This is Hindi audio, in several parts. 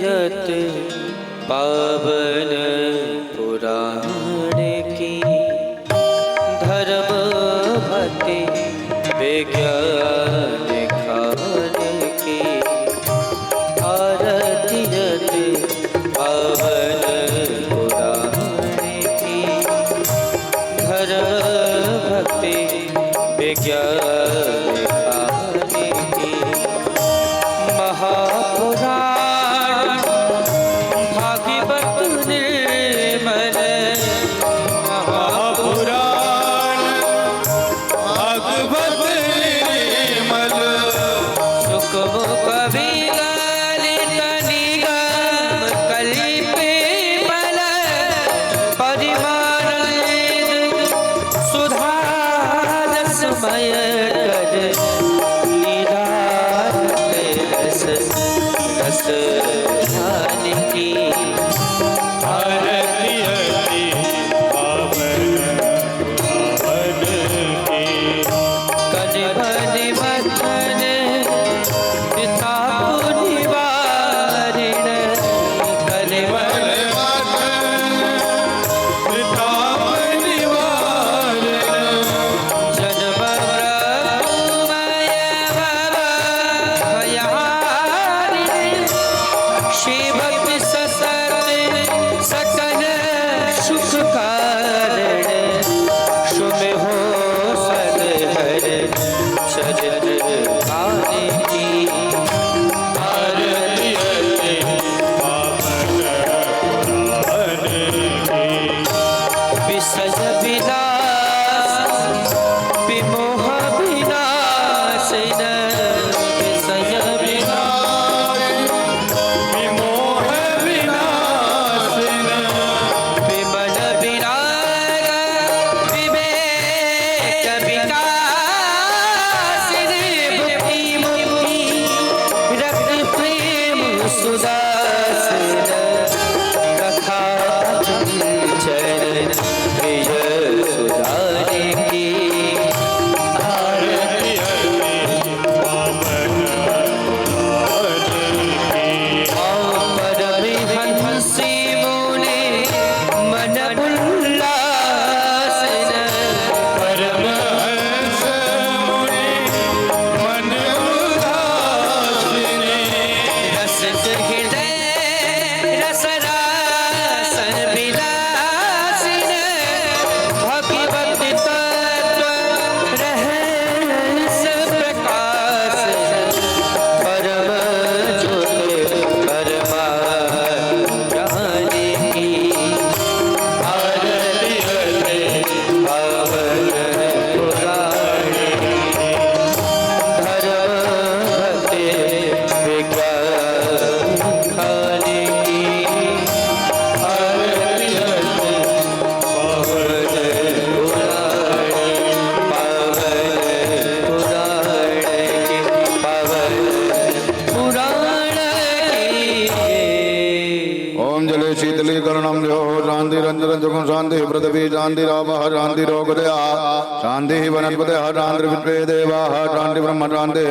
यत पावन पुराण की धर्म भक्ति विज्ञान खान की आरती यत पावन पुराण की धर्म भक्ति विज्ञान खान की महापुराण भागवत निर्मल महापुराण भागवत निर्मल सुखम कवि ललित निगम कलिपे बल परिमाण सुधार समय कर लीला रस रस ध्यान की आरती यति पावन पुराण की कजबन मथन पिता निवारण कजबन जन्म ब्रह्ममय भयारिणी श्री भक्ति ससत सकल सुख कारण शुभ हो सद हर सजन काने की आरती यति पावन पुराण की विसज विलास विमोह विनाशन विसज विलास विमोह विनाशन विमल विराग विवेक विकासिनी भक्ति मुक्ति रक्त प्रेम सुदासन रखा चरण प्रिय सुधारे की आरती यति पावन पुराण की परमहंसी मुने मन उल्लासन परमहंस मुनि मन उदासीन रस हृदय रसरासन विलासिन भगवत तत्व रहस प्रकाश परम ज्योत परमा ज्ञानी की आरती यति पावन पुराण धर्म भक्ति विज्ञान खाने की आरती यति पावन पुराण की पावन पुराण की ओम जले शीतलीकरणम जो शांति रंजन जुगम शांति पृथ्वी शांति राम शांति रोगदया शांति वनस्पति शांति विश्वे देवा शांति ब्रह्म शांति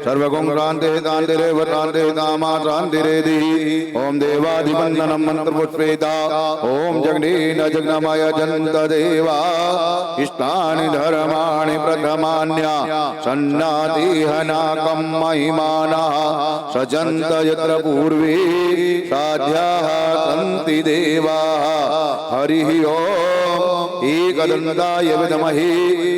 सर्वगुण शांति शांति रेव शांति कामा शांति रेधि ओम देवाधिवंदनम मंत्र पुष्पेता ओम जगदीन जगनमय जंत देवा इष्टानि धर्माणि प्रथमान्या सन्नाति हनाकं महिमाना सजन्त यत्र पूर्वे साध्याः सन्ति देवाः हरिः ओम एकदन्ताय विद्महे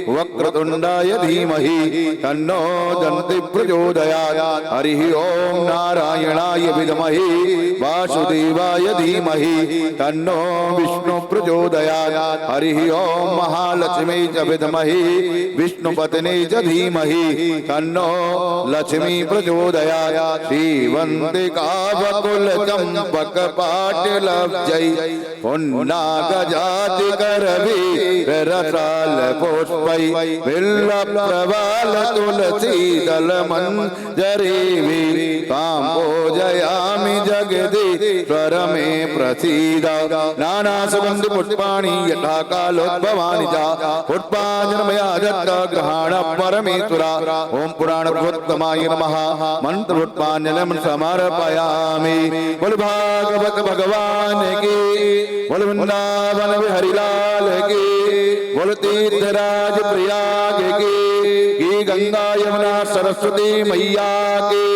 वक्रतुण्डाय धीमहि तन्नो दन्ति प्रचोदयात् हरिः ओम नारायणाय विद्महे वासुदेवाय धीमहि तन्नो विष्णु प्रचोदयात् हरिः ओम महालक्ष्मी च विद्महे विष्णुपत्नी च धीमहि तन्नो लक्ष्मी प्रचोदयात् श्रीवन्दिका वकुल चम्पक पाटलब्जै पुन्नागजाति करवीर रसाल पुष्पै बिल्लप्रवाल तुलसी दल मंजरीवि तां पूजयामि जगदीश्वर मे प्रसीद नाना सुगंधि पुष्पाणि यथा कालोद्भवानि च पुष्पांजनमया दत्त ग्रहण परमेश्वरा ओम पुराण पुरुषोत्तमाय नमः मंत्र पुष्पांजलिं समर्पयामि। बोल भागवत भगवान की, बोल वृंदावन बिहारी लाल की, बोल तीर्थराज प्रयाग की, गंगा यमुना सरस्वती मैया की,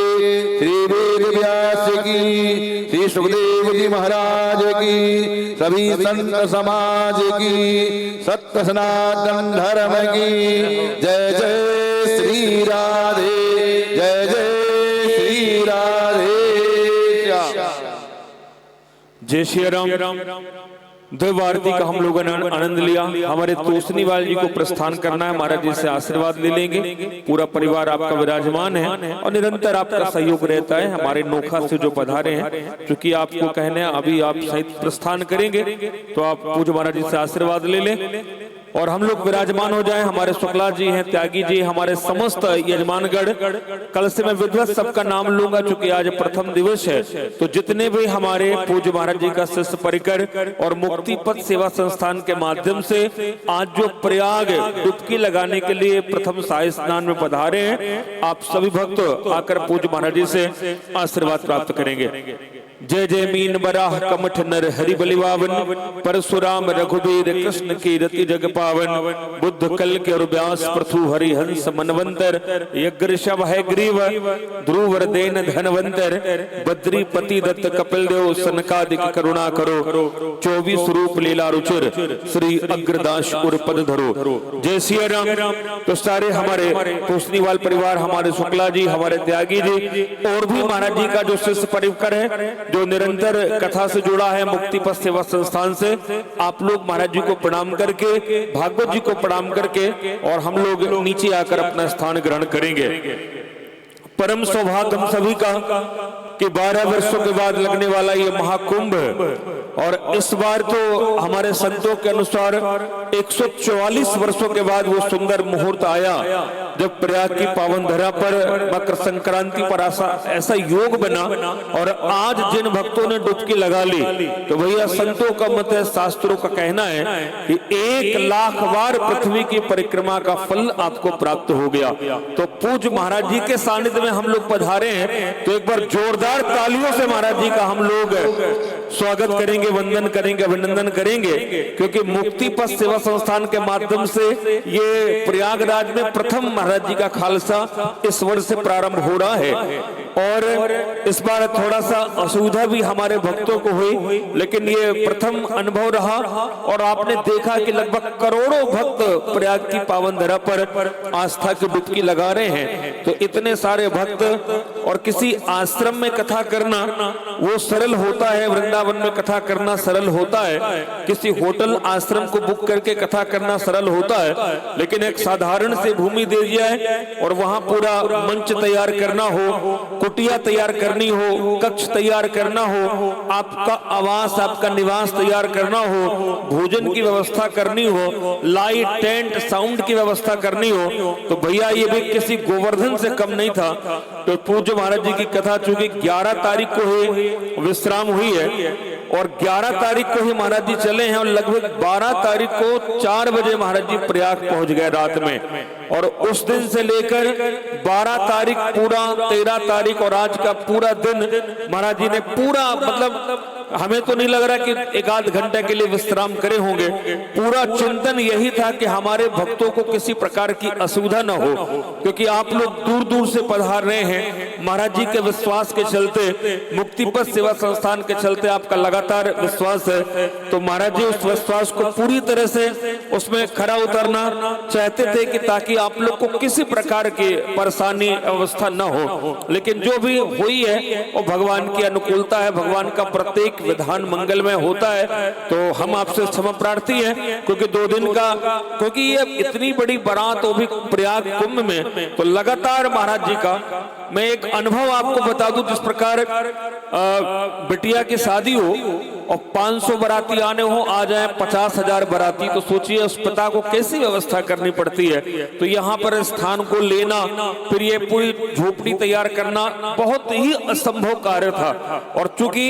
श्री वेद व्यास की, श्री सुखदेव जी महाराज की, सभी संत समाज की, सत्य सनातन धर्म की जय जय श्री राधे, जय जय श्री राधे। जय श्री राम। देव आरती का हम लोगों ने आनंद लिया। हमारे तोसनीवाल जी को प्रस्थान करना है, महाराज जी से आशीर्वाद ले लेंगे। पूरा परिवार आपका विराजमान है और निरंतर आपका सहयोग रहता है। हमारे नोखा से जो पधारे हैं, क्योंकि आपको कहने अभी आप सहित प्रस्थान करेंगे तो आप पूज्य महाराज जी से आशीर्वाद ले लें और हम लोग विराजमान हो जाएं। हमारे शुक्ला जी हैं, त्यागी जी, हमारे समस्त यजमानगढ़। कल से मैं विधिवत सबका नाम लूंगा, चूंकि आज प्रथम दिवस है। तो जितने भी हमारे पूज्य महाराज जी का शिष्य परिकर और मुक्ति पथ सेवा संस्थान के माध्यम से आज जो प्रयाग डुबकी लगाने के लिए प्रथम शाही स्नान में पधारे हैं, आप सभी भक्त आकर पूज्य महाराज जी से आशीर्वाद प्राप्त करेंगे। जय जय मीन बराह कमठ नर हरि बलिवावन, परशुराम रघुबीर कृष्ण की रति जग पावन, बुद्ध कल के और व्यास पृथु हरि हंस मनवंतर, यज्ञ है ग्रीव ध्रुवर देन धनवंतर, बद्रीपति दत्त कपिल देव सनकादिक करुणा करो, 24 रूप लीला रुचिर श्री अग्रदास उर्पद धरो। जय श्री राम। तो सारे हमारे तोसनीवाल परिवार, हमारे शुक्ला जी, हमारे त्यागी जी और भी महाराज जी का जो शिष्य परिवार है जो निरंतर कथा से जुड़ा है मुक्ति पथ सेवा संस्थान से, आप लोग महाराज जी को प्रणाम करके, भागवत जी को प्रणाम करके और हम लोग नीचे आकर अपना स्थान ग्रहण करेंगे। परम सौभाग्य हम सभी का कि 12 वर्षों के बाद लगने वाला ये महाकुंभ, और इस बार तो हमारे संतों के अनुसार 144 वर्षों के बाद वो सुंदर मुहूर्त आया जब प्रयाग की पावन धरा पर मकर संक्रांति पर ऐसा योग बना। और आज जिन भक्तों ने डुबकी लगा ली, तो भैया संतों का मत है, शास्त्रों का कहना है कि 1 लाख बार पृथ्वी की परिक्रमा का फल आपको प्राप्त हो गया। तो पूज्य महाराज जी के सानिध्य में हम लोग पधारे हैं, तो एक बार जोरदार तालियों से महाराज जी का हम लोग स्वागत करेंगे, वंदन करेंगे, अभिनंदन करेंगे, क्योंकि मुक्ति पथ सेवा संस्थान के माध्यम से ये प्रयागराज में प्रथम महाराज जी का खालसा इस वर्ष से प्रारंभ हो रहा है। और इस बार थोड़ा सा असुविधा भी हमारे भक्तों को हुई, लेकिन ये प्रथम अनुभव रहा और आपने देखा कि लगभग करोड़ों भक्त प्रयाग की पावन धरा पर आस्था की डुबकी लगा रहे हैं। तो इतने सारे भक्त, और किसी आश्रम में कथा करना वो सरल होता है, वृंदावन में कथा करना सरल होता है, किसी होटल आश्रम को बुक करके कथा करना सरल होता है, लेकिन एक साधारण से भूमि दे दिया है और वहां पूरा मंच तैयार करना हो, कुटिया तैयार करनी हो, कक्ष तैयार करना हो, आपका आवास, आपका निवास तैयार करना हो, भोजन की व्यवस्था करनी हो, लाइट, टेंट, साउंड की व्यवस्था करनी हो, तो भैया ये भी किसी गोवर्धन से कम नहीं था। तो पूज्य महाराज जी की कथा चूंकि 11 तारीख को ही विश्राम हुई है और 11 तारीख को ही महाराज जी चले हैं और लगभग 12 तारीख को 4 बजे महाराज जी प्रयाग पहुंच गए रात में। और उस दिन से लेकर 12 तारीख पूरा, 13 तारीख और आज का पूरा दिन महाराज जी ने पूरा, मतलब हमें तो नहीं लग रहा कि 1-8 घंटे के लिए विश्राम करे होंगे। पूरा चिंतन यही था कि हमारे भक्तों को किसी प्रकार की असुविधा न हो, क्योंकि आप लोग दूर दूर से पधार रहे हैं। महाराज जी के विश्वास के चलते, मुक्ति पथ सेवा संस्थान के चलते आपका लगातार विश्वास है, तो महाराज जी उस विश्वास को पूरी तरह से उसमें खरा उतरना चाहते थे कि ताकि आप लोग को किसी प्रकार की परेशानी अवस्था न हो। लेकिन जो भी हुई है वो भगवान की अनुकूलता है, भगवान का प्रत्येक विधान मंगलमय होता है। तो हम आपसे क्षमा प्रार्थी हैं, क्योंकि 2 दिन का, क्योंकि ये इतनी बड़ी बारात वो भी प्रयाग कुंभ में, तो लगातार महाराज जी का मैं एक अनुभव आपको बता दूं। जिस प्रकार बिटिया की शादी हो और 500 बाराती आने हो, आ जाए 50,000 बाराती, तो सोचिए उस पिता को कैसी व्यवस्था करनी पड़ती है। तो यहाँ पर स्थान को लेना, फिर ये पूरी झोपड़ी तैयार करना बहुत ही असंभव कार्य था। और चूंकि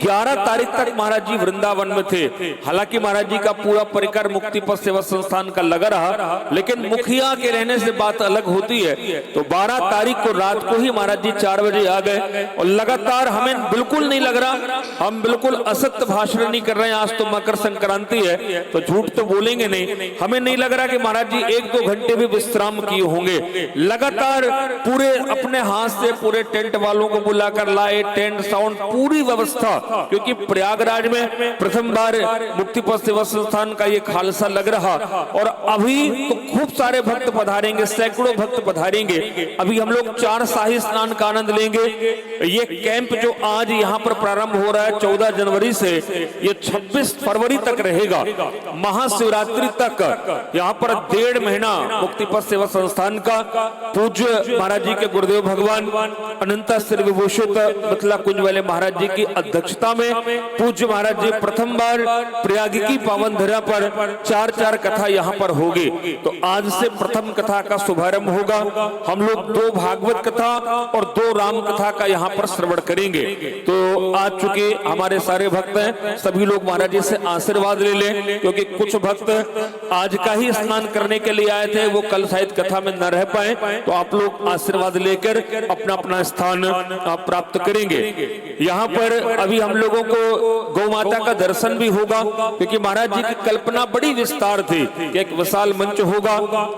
11 तारीख तक महाराज जी वृंदावन में थे, हालांकि महाराज जी का पूरा परिकर मुक्ति पथ सेवा संस्थान का लगा रहा, लेकिन मुखिया के रहने से बात अलग होती है। तो 12 तारीख को रात को ही महाराज जी 4 बजे आ गए और लगातार हमें बिल्कुल नहीं लग रहा, हम बिल्कुल असत्य भाषण नहीं कर रहे हैं। आज तो मकर संक्रांति है तो झूठ तो बोलेंगे नहीं, हमें नहीं लग रहा कि महाराज जी 1-2 घंटे भी विश्राम किए होंगे। लगातार पूरे अपने हाथ से पूरे टेंट वालों को बुलाकर लाए, टेंट साउंड पूरी व्यवस्था, क्योंकि प्रयागराज में प्रथम बार मुक्ति पथ सेवा संस्थान का ये खालसा लग रहा। और अभी तो खूब सारे भक्त पधारेंगे, सैकड़ों भक्त पधारेंगे। अभी हम लोग 4 शाही स्नान का आनंद लेंगे। ये कैंप जो आज यहाँ पर प्रारंभ हो रहा है 14 जनवरी से, ये 26 फरवरी तक रहेगा। महाशिवरात्रि तक यहाँ पर 1.5 महीना मुक्ति पथ सेवा संस्थान का पूज्य महाराज जी के गुरुदेव भगवान अनंत श्री विभूषित मिथिला कुंज वाले महाराज जी की अध्यक्षता में पूज्य महाराज जी प्रथम बार प्रयाग की पावन धरा पर 4 कथा यहाँ पर होगी। तो आज से प्रथम कथा का शुभारंभ होगा। हम लोग 2 भागवत कथा और 2 राम कथा का यहाँ पर श्रवण करेंगे। तो आज चूंकि हमारे सारे भक्त हैं, सभी लोग महाराज जी से आशीर्वाद ले लें, क्योंकि कुछ भक्त आज का ही स्नान करने के लिए आए थे, वो कल शायद कथा में न रह पाए। तो आप लोग आशीर्वाद लेकर अपना अपना स्थान प्राप्त करेंगे। यहाँ पर अभी हम लोगों को गौ माता का दर्शन भी होगा, क्योंकि महाराज जी की कल्पना बड़ी विस्तार थी कि एक विशाल मंच होगा,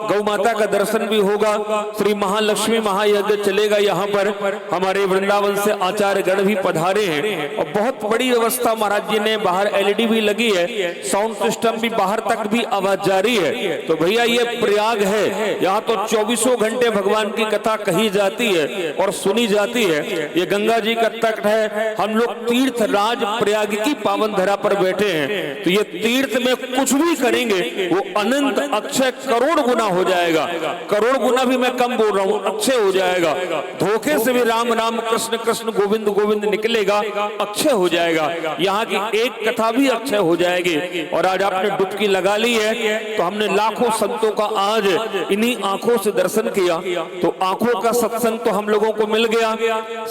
गौ माता का दर्शन भी होगा, श्री महालक्ष्मी महायज्ञ चलेगा। यहाँ पर हमारे वृंदावन से आचार्य गण भी पधारे हैं और बहुत बड़ी व्यवस्था महाराज जी ने, बाहर LED भी लगी है, साउंड सिस्टम भी बाहर तक भी आवाज जारी है। तो भैया ये प्रयाग है, यहाँ तो 24 घंटे भगवान की कथा कही जाती है और सुनी जाती है। ये गंगा जी का तट है, हम लोग तीर्थ राज प्रयाग की पावन धरा पर बैठे हैं। तो ये तीर्थ में कुछ भी करेंगे वो अनंत अक्षय करोड़ गुना हो जाएगा। करोड़ गुना भी मैं कम बोल रहा हूँ, अक्षय हो जाएगा। धोखे से भी राम राम कृष्ण कृष्ण गोविंद गोविंद निकलेगा, अक्षय हो जाएगा। यहाँ की एक कथा भी अक्षय हो जाएगी। और आज आपने डुबकी लगा ली है, तो हमने लाखों संतों का आज इन्हीं आंखों से दर्शन किया। तो आंखों का सत्संग तो हम लोगों को मिल गया,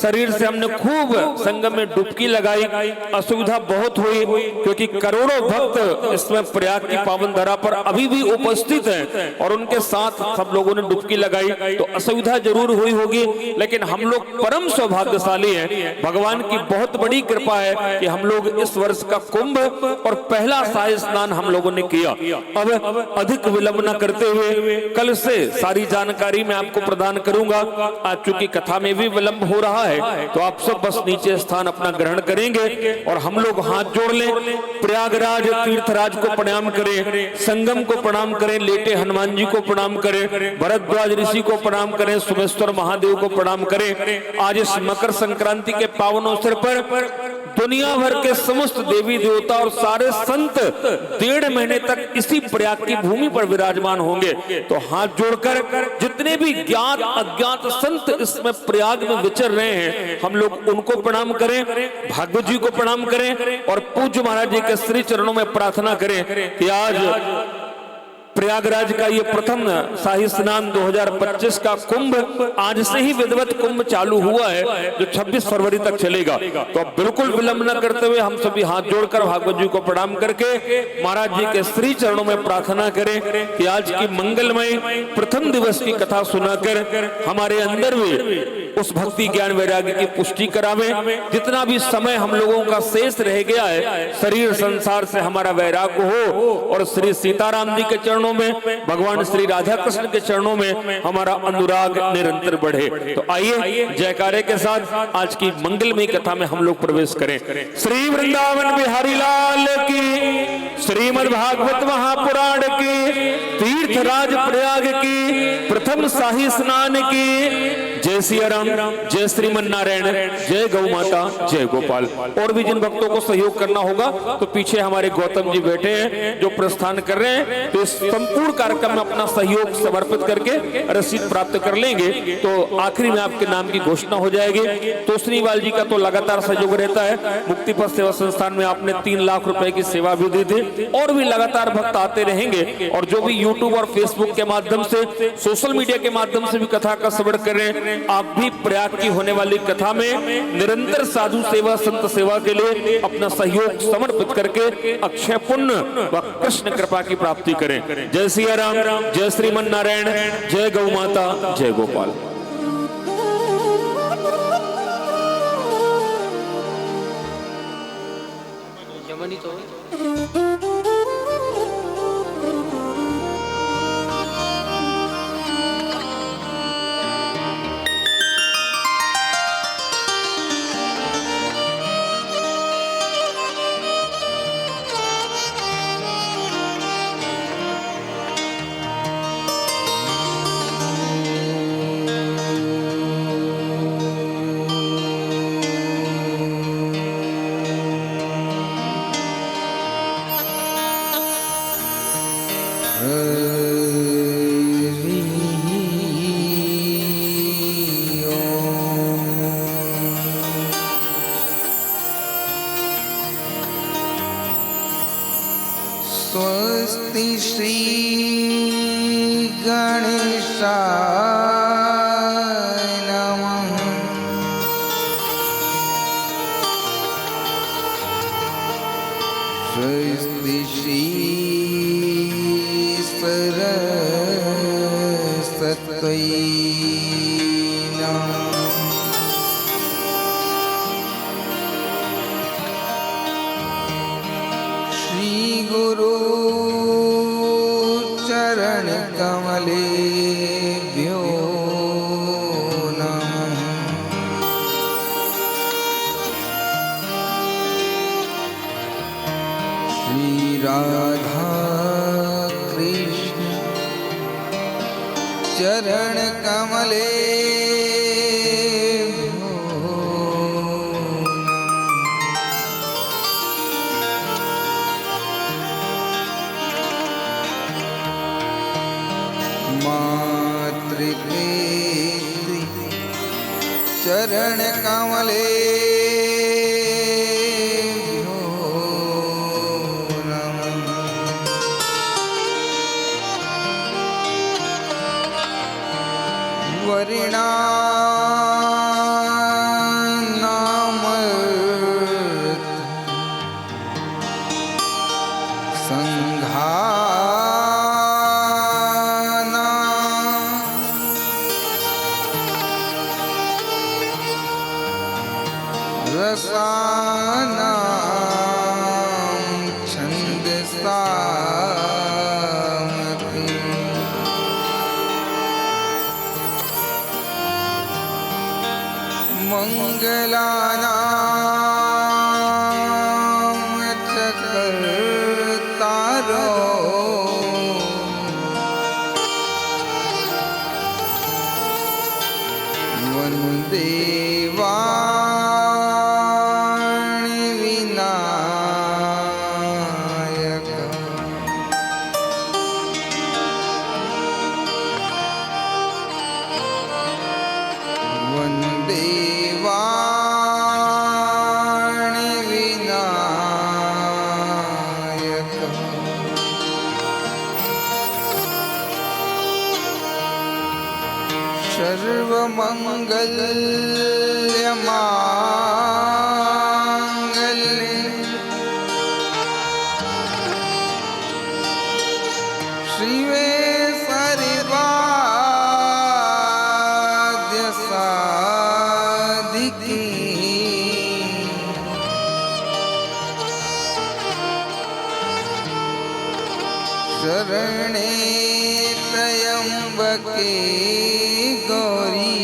शरीर से हमने खूब संगम में डुबकी लगाई। असुविधा बहुत हुई, क्योंकि करोड़ों भक्त इसमें प्रयाग की पावन धरा पर अभी भी उपस्थित हैं और उनके साथ सब लोगों ने डुबकी लगाई। तो असुविधा जरूर हुई होगी, लेकिन हम लोग परम सौभाग्यशाली हैं। भगवान की बहुत बड़ी कृपा है कि हम लोग इस वर्ष का कुंभ और पहला शाही स्नान हम लोगों ने किया। अब अधिक विलंब न करते हुए कल से सारी जानकारी मैं आपको प्रदान करूंगा। आज चूंकि कथा में भी विलंब हो रहा है, तो आप सब बस नीचे स्थान अपना ग्रहण करेंगे और हम लोग हाथ जोड़ लें, प्रयागराज तीर्थराज को प्रणाम करें, संगम को प्रणाम करें, लेटे हनुमान जी को प्रणाम करें, भरद्वाज ऋषि को प्रणाम करें, सोमेश्वर महादेव को प्रणाम करें। आज इस मकर संक्रांति के पावन अवसर पर दुनिया भर के समस्त देवी देवता और सारे संत 1.5 महीने तक इसी प्रयाग की भूमि पर विराजमान होंगे। तो हाथ जोड़कर जितने भी ज्ञात अज्ञात संत इसमें प्रयाग में विचर रहे हैं, हम लोग उनको प्रणाम करें, भागवत जी को प्रणाम करें और पूज्य महाराज जी के श्री चरणों में प्रार्थना करें कि आज प्रयागराज का ये प्रथम शाही स्नान 2025 का कुंभ आज से ही विधिवत कुंभ चालू हुआ है, जो 26 फरवरी तक चलेगा। तो अब बिल्कुल विलंब न करते हुए हम सभी हाथ जोड़कर भागवत जी को प्रणाम करके महाराज जी के श्री चरणों में प्रार्थना करें कि आज की मंगलमय प्रथम दिवस की कथा सुनाकर हमारे अंदर भी उस भक्ति ज्ञान वैराग्य की पुष्टि करावे। जितना भी समय हम लोगों का शेष रह गया है, शरीर संसार से हमारा वैराग्य हो और श्री सीताराम जी के चरणों में, भगवान श्री राधा कृष्ण के चरणों में हमारा अनुराग निरंतर बढ़े। तो आइए जयकारे के साथ आज की मंगलमय कथा में हम लोग प्रवेश करें। श्री वृंदावन बिहारी लाल की, श्रीमद् भागवत महापुराण की, तीर्थराज प्रयाग की, प्रथम शाही स्नान की जय जय सिया राम, जय श्रीमन नारायण, जय गौ माता, जय गोपाल। और भी जिन भक्तों को सहयोग करना होगा तो पीछे हमारे गौतम जी बैठे हैं जो प्रस्थान कर रहे हैं, तो इस संपूर्ण कार्यक्रम में अपना सहयोग समर्पित करके रसीद प्राप्त कर लेंगे तो आखिरी में आपके नाम की घोषणा हो जाएगी। तोसनीवाल जी का तो लगातार सहयोग रहता है। मुक्ति पथ सेवा संस्थान में आपने 3 लाख रुपए की सेवा भी दी थी और भी लगातार भक्त आते रहेंगे। और जो भी यूट्यूब और फेसबुक के माध्यम से, सोशल मीडिया के माध्यम से भी कथा का श्रवण कर रहे हैं, आप भी प्रयाग की होने वाली कथा में निरंतर साधु सेवा, संत सेवा के लिए अपना सहयोग समर्पित करके अक्षय पुण्य व कृष्ण कृपा की प्राप्ति करें। जय सिया राम, जय श्रीमन नारायण, जय गौ माता, जय गोपाल। जमनी तो स्वस्ति श्री गणेशाय नमः। स्वस्ति श्री सरस्वत्यै नमः। श्री गुरु चरण कमलेभ्यो नमः। श्री राधा कृष्ण चरण कमलेभ्यो मातृकेति चरण कमलेभ्यो नमः। वरिणानामर्थ संघानां रसानां छन्दसामपि मंगलानां च कर्तारो वन्दे वाणि विनायक। वन्दे वाणि विनायक। सर्वमङ्गलमाङ्गल्ये शिवे सर्वाद्यसाधिके शरणे त्र्यम्बके गौरी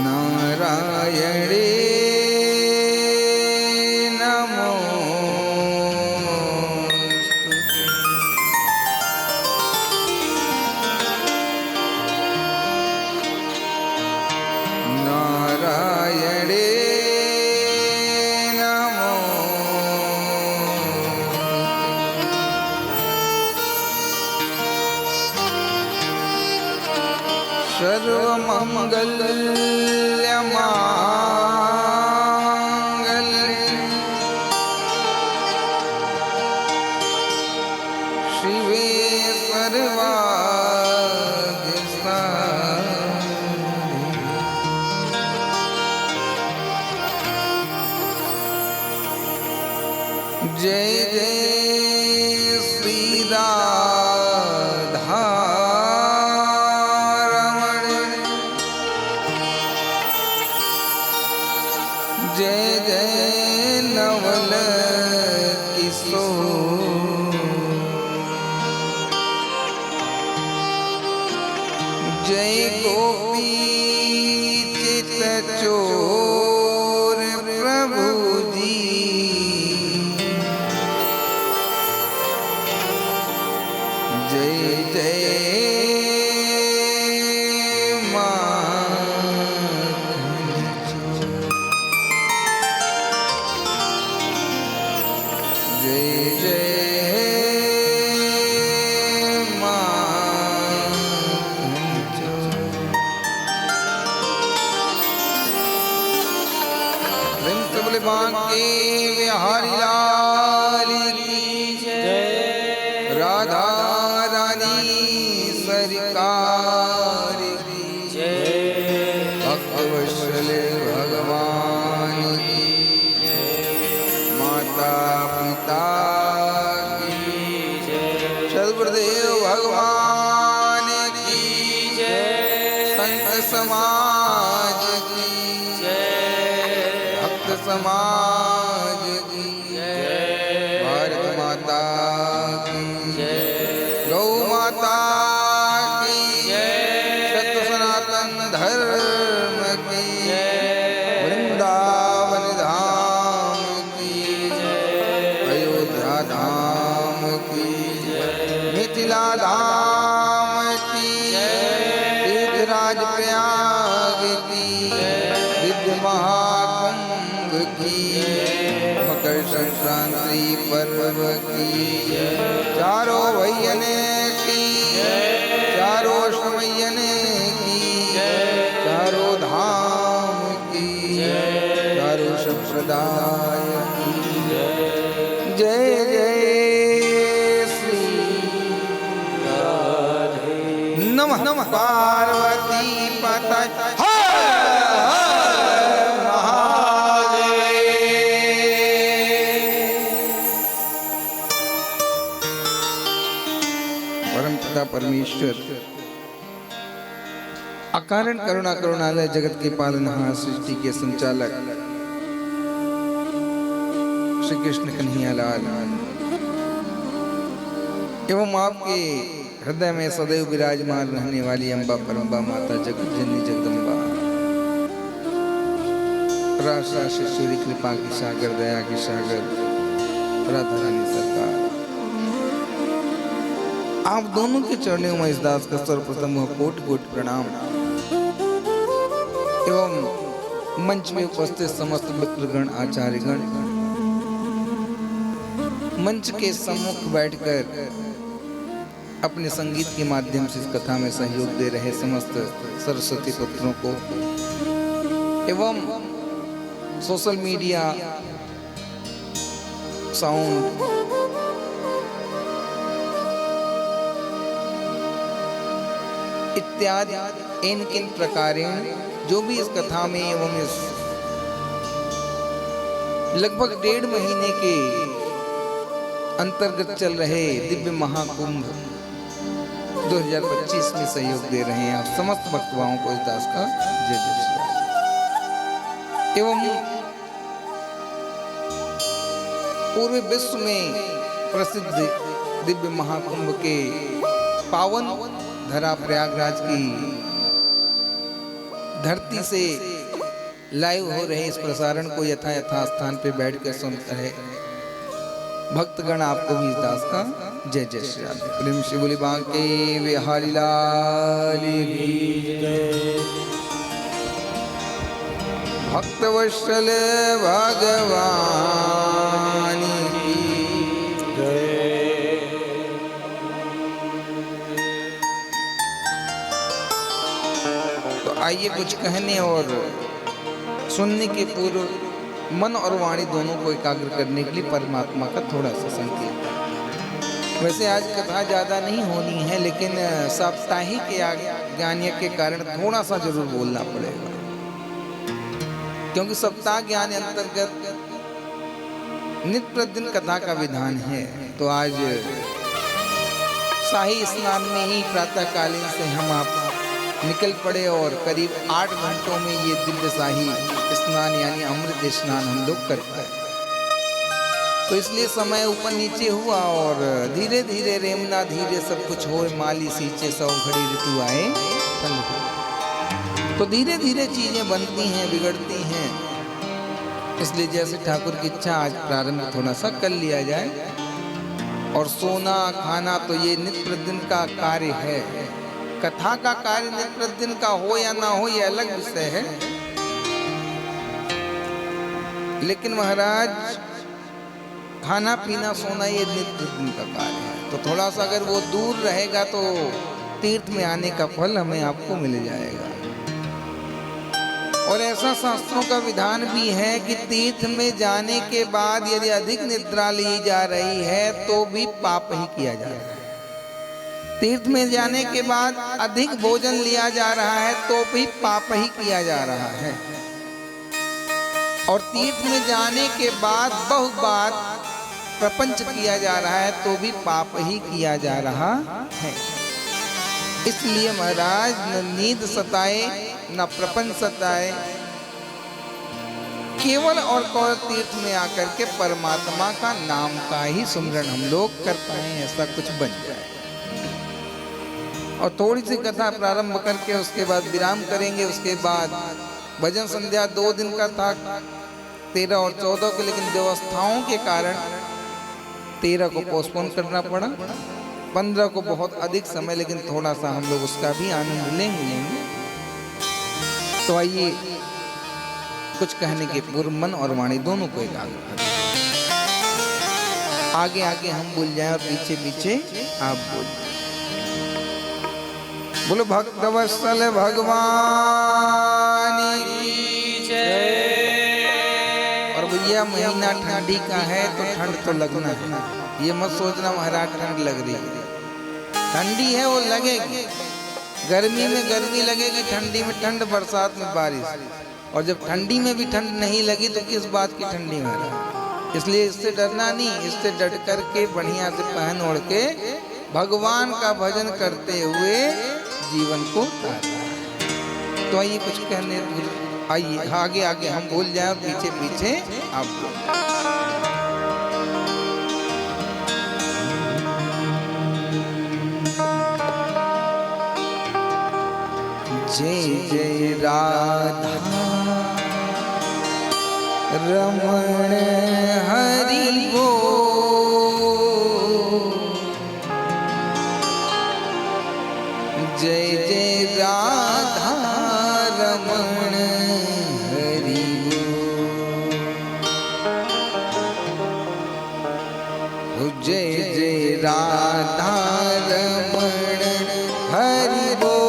नारायणे नमोस्तुते। सर्वमङ्गल्यमाङ्गल्ये शिवे सर्वाधिसाधिनि जय जय श्री राधा रमण जय जय नवल किशोर जय गोपी चित चोर प्रभु जी जय जय जय जय बांके बिहारी लाल की जय राधा रानी सरकार की जय भक्तवत्सल भगवान की माता पिता की जय सद्गुरुदेव भगवान की जय संत समाज की समाज की जय भारत माता की जय गौ माता की जय सत्य सनातन धर्म की जय वृंदावन धाम की जय अयोध्या धाम की जय मिथिला धाम की जय तीर्थराज प्रयाग की दिव्य महाकुंभ की मकर संक्रांति पर्व की चारों भैयने की चारों समयने की चारों धाम की चारों संप्रदाय की जय जय श्री राधे नमः नमः पार्वती पतये परमेश्वर अकारण करुणा करुणालय जगत के पालनहार सृष्टि के संचालक श्री कृष्ण कन्हैया लाल एवं आपके हृदय में सदैव विराजमान रहने वाली अम्बा परम्बा माता जगत जननी जगदम्बा रास राशेश्वरी कृपा की सागर दया की सागर राधा रानी सरकार आप दोनों के चरणों में इस दास का सर्वप्रथम कोट कोट प्रणाम एवं मंच में उपस्थित समस्त मित्रगण आचार्यगण मंच के सम्मुख बैठकर अपने संगीत के माध्यम से इस कथा में सहयोग दे रहे समस्त सरस्वती पुत्रों को एवं सोशल मीडिया साउंड इत्यादि इन किन प्रकारेण जो भी इस कथा में एवं इस लगभग 1.5 महीने के अंतर्गत चल रहे दिव्य महाकुंभ 2025 में सहयोग दे रहे हैं आप समस्त भक्तभावों को इस दास का जय जय श्री राम। एवं पूरे विश्व में प्रसिद्ध दिव्य महाकुंभ के पावन धरा प्रयागराज की धरती से लाइव हो रहे इस प्रसारण को यथा स्थान पे बैठकर सुनते हैं भक्तगण आपको भी इस दास का जय जय श्री राम प्रेम से बोली बांके बिहारी लाल की जय भक्तवत्सल भगवान की जय। तो आइए कुछ कहने और सुनने के पूर्व मन और वाणी दोनों को एकाग्र करने के लिए परमात्मा का थोड़ा सा संकेत। वैसे आज कथा ज़्यादा नहीं होनी है, लेकिन साप्ताहिक या ज्ञान के कारण थोड़ा सा जरूर बोलना पड़ेगा, क्योंकि सप्ताह ज्ञान अंतर्गत नित्य प्रतिदिन कथा का विधान है। तो आज शाही स्नान में ही प्रातःकालीन से हम आप निकल पड़े और करीब 8 घंटों में ये दिव्य शाही स्नान यानी अमृत स्नान हम लोग कर पाए। तो इसलिए समय ऊपर नीचे हुआ और धीरे धीरे रेमना धीरे सब कुछ हो, माली सींचे 100 घड़ी ऋतु आए ठंड हो। तो धीरे धीरे चीजें बनती हैं, बिगड़ती हैं। इसलिए जैसे ठाकुर की इच्छा आज प्रारंभ थोड़ा सा कर लिया जाए। और सोना खाना तो ये नित्य प्रतिदिन का कार्य है। कथा का कार्य नित्य प्रतिदिन का हो या ना हो ये अलग विषय है, लेकिन महाराज खाना पीना सोना ये नित्य प्रतिदिन का कार्य है। तो थोड़ा सा अगर वो दूर रहेगा तो तीर्थ में आने का फल हमें आपको मिल जाएगा। और ऐसा शास्त्रों का विधान भी है कि तीर्थ में जाने के बाद यदि अधिक निद्रा ली जा रही है तो भी पाप ही किया जा रहा है। तीर्थ में जाने के बाद अधिक भोजन लिया जा रहा है तो भी पाप ही किया जा रहा है। और तीर्थ में जाने के बाद बहुत बार प्रपंच किया जा रहा है तो भी पाप ही किया जा रहा है। इसलिए महाराज न नींद सताए न प्रपंच सताए, केवल और केवल तीर्थ में आकर के परमात्मा का नाम का ही सुमिरन हम लोग कर पाए, ऐसा कुछ बन जाए। और थोड़ी सी कथा प्रारंभ करके उसके बाद विराम करेंगे। उसके बाद भजन संध्या 2 दिन का था, 13 और 14 को, लेकिन व्यवस्थाओं के कारण 13 को पोस्टपोन करना पड़ा। 15 को बहुत अधिक समय, लेकिन थोड़ा सा हम लोग उसका भी आनंद लेंगे। तो आइए कुछ कहने के पूर्व मन और वाणी दोनों को एकाग्र करें। आगे आगे हम बोल जाएं और पीछे पीछे आप बोल जाएं। बोलो भक्तवत्सल भगवान की जय। और भैया महीना ठंडी का है तो ठंड तो लगना है, ये मत सोचना महाराज ठंड लग रही है। ठंडी है वो लगेगी, गर्मी में गर्मी लगेगी, ठंडी में ठंड, बरसात में बारिश। और जब ठंडी में भी ठंड नहीं लगी तो किस बात की ठंडी में रहा। इसलिए इससे डरना नहीं, इससे डट करके बढ़िया से पहन ओढ़ के भगवान का भजन करते हुए जीवन को तारना। तो आइए कुछ कहने, आइए आगे आगे हम बोल जाए और पीछे पीछे आप बोल। जय जय राधा रमण हरि बोल, जय जय राधा रमण हरि बोल, जय जय राधा रमण हरि बोल,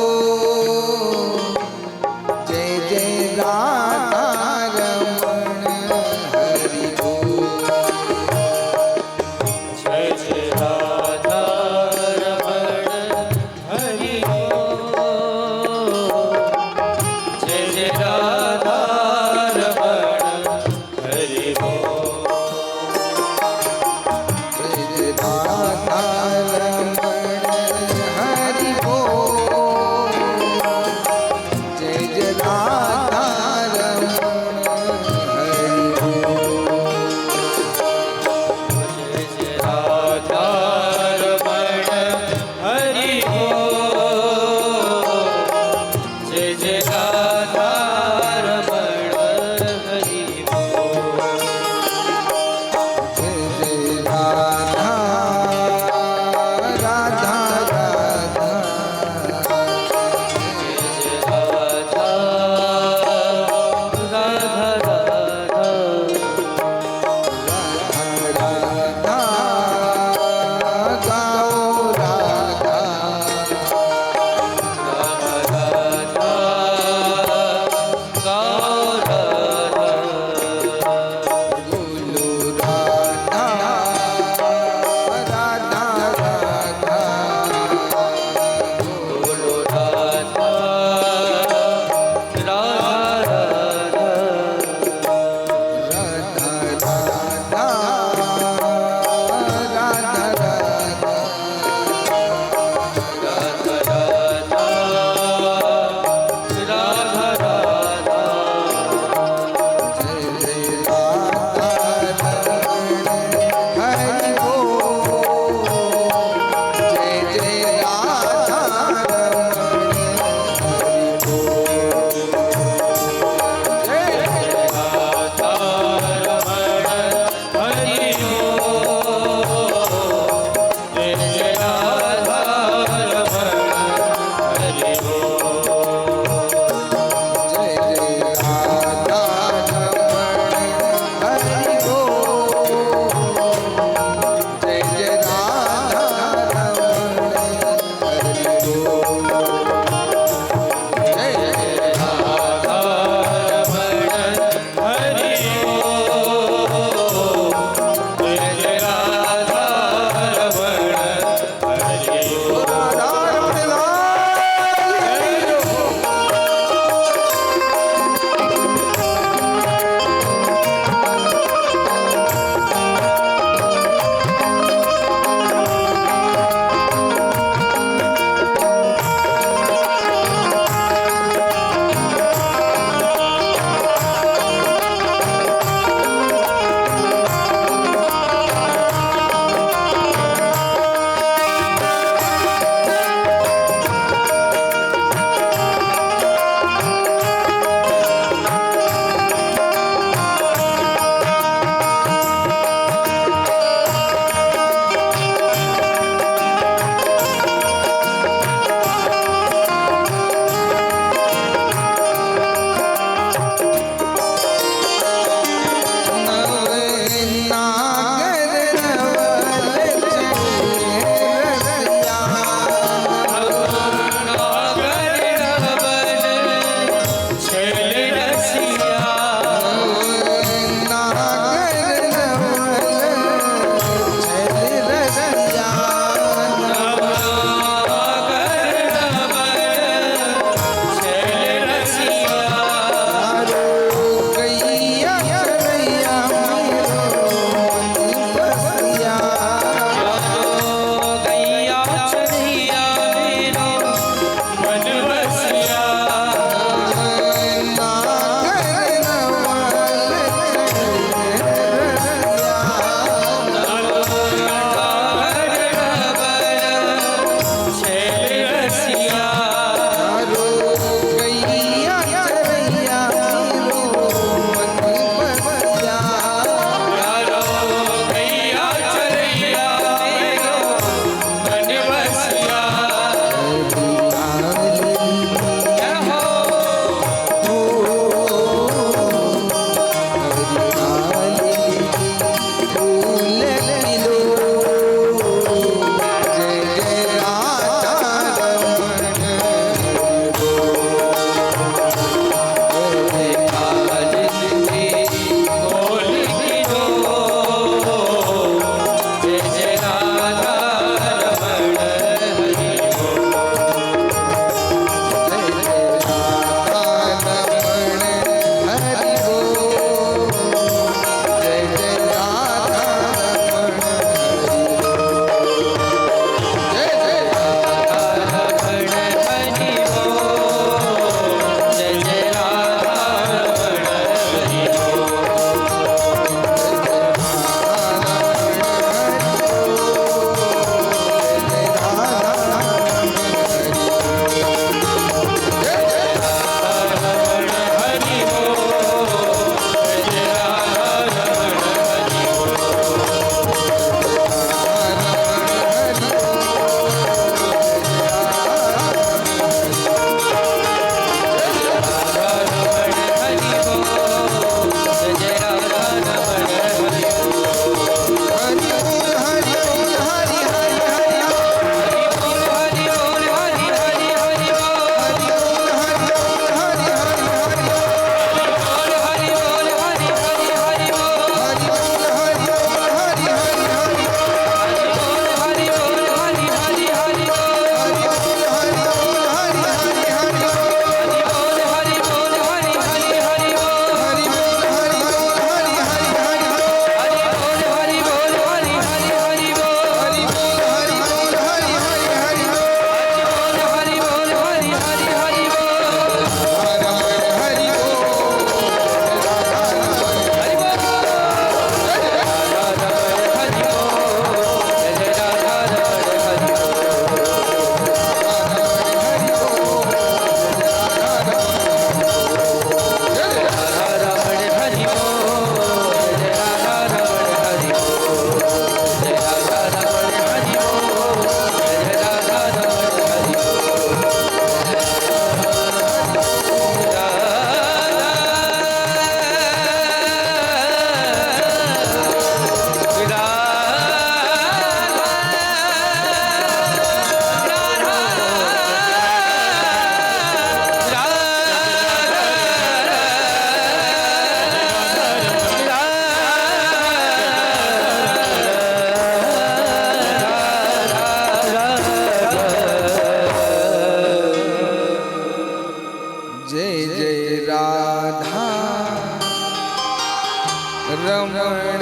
रमण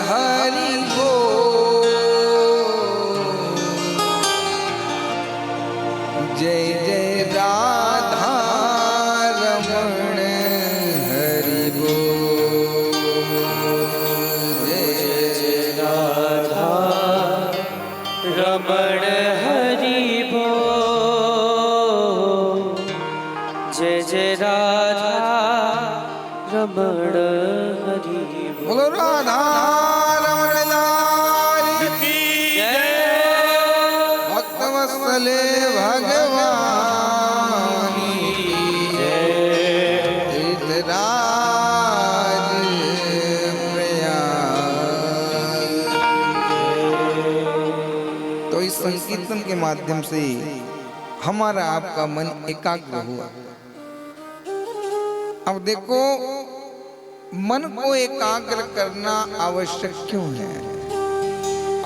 हरि बोल। जय जय राधा रमण हरि बोल। जय जय राधा रमण हरि बोल। जय जय राधा रमण हरि बोल। बोलो राधा रमण लाल की जय। भक्तवत्सले भगवान की जय। तीर्थराज प्रयाग। तो इस संकीर्तन के माध्यम से हमारा आपका मन एकाग्र हुआ। अब देखो, मन को एकाग्र करना आवश्यक क्यों है?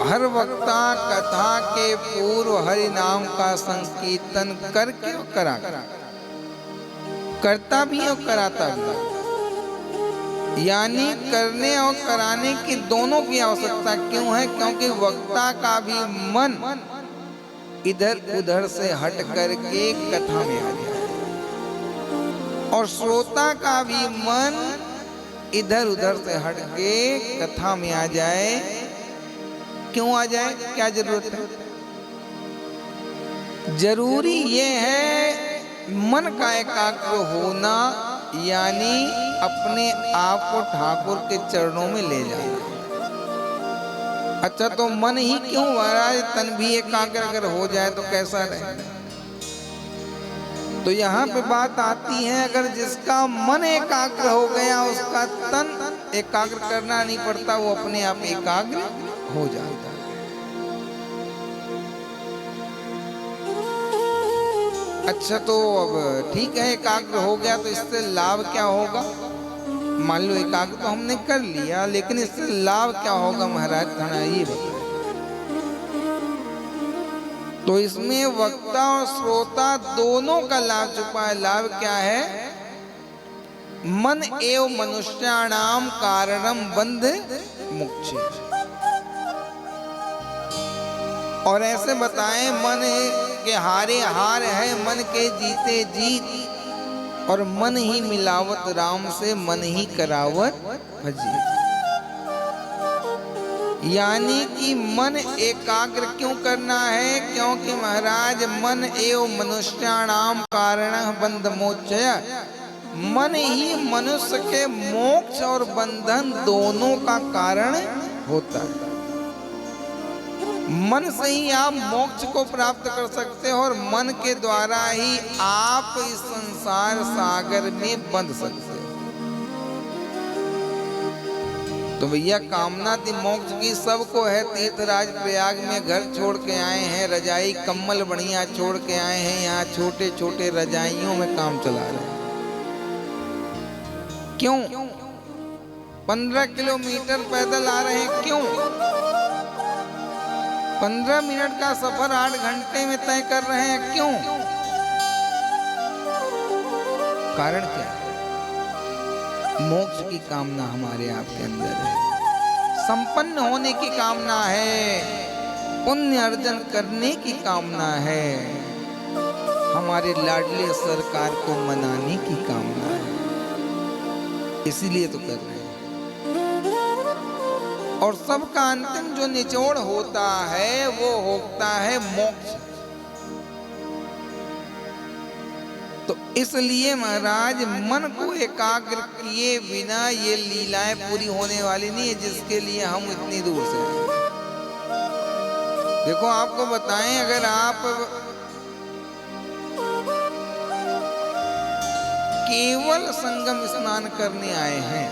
हर वक्ता कथा के पूर्व हरि नाम का संकीर्तन करके और करा करता भी और कराता भी, यानी करने और कराने की दोनों की आवश्यकता क्यों है? क्योंकि वक्ता का भी मन इधर उधर से हट करके कथा में आ जाए और श्रोता का भी मन इधर उधर से हट के कथा में आ जाए। क्यों आ जाए? क्या जरूरत है? जरूरी ये है मन का एकाग्र होना, यानी अपने आप को ठाकुर के चरणों में ले जाना। अच्छा, तो मन ही क्यों महाराज? तन भी एकाग्र अगर हो जाए तो कैसा रहे? तो यहाँ पे बात आती है, अगर जिसका मन एकाग्र हो गया उसका तन एकाग्र करना नहीं पड़ता, वो अपने आप एकाग्र हो जाता है। अच्छा, तो अब ठीक है, एकाग्र हो गया तो इससे लाभ क्या होगा? मान लो एकाग्र तो हमने कर लिया, लेकिन इससे लाभ क्या होगा महाराज? थोड़ा ये बताइए। तो इसमें वक्ता और श्रोता दोनों का लाभ छुपा है। लाभ क्या है? मन एव मनुष्याणाम कारणम बंध मोक्षे। और ऐसे बताएं, मन के हारे हार है, मन के जीते जीत, और मन ही मिलावत राम से, मन ही करावत भजी। यानी कि मन एकाग्र क्यों करना है? क्योंकि महाराज मन एव मनुष्याणाम कारण बंध मोक्षय। मन ही मनुष्य के मोक्ष और बंधन दोनों का कारण होता है। मन से ही आप मोक्ष को प्राप्त कर सकते हो और मन के द्वारा ही आप इस संसार सागर में बंध सकते हो। तो भैया, कामना थी मोक्ष की सबको है। तीर्थराज प्रयाग में घर छोड़ के आए हैं, रजाई कम्बल बढ़िया छोड़ के आए हैं, यहाँ छोटे छोटे रजाइयों में काम चला रहे हैं। क्यों? 15 किलोमीटर पैदल आ रहे हैं। क्यों? 15 मिनट का सफर 8 घंटे में तय कर रहे हैं। क्यों? कारण क्या है? मोक्ष की कामना हमारे आपके अंदर है, संपन्न होने की कामना है, पुण्य अर्जन करने की कामना है, हमारे लाडले सरकार को मनाने की कामना है। इसीलिए तो कर रहे हैं। और सबका अंतिम जो निचोड़ होता है वो होता है मोक्ष। तो इसलिए महाराज, मन को एकाग्र किए बिना ये लीलाएं पूरी होने वाली नहीं है, जिसके लिए हम इतनी दूर से आए। देखो, आपको बताएं, अगर आप केवल संगम स्नान करने आए हैं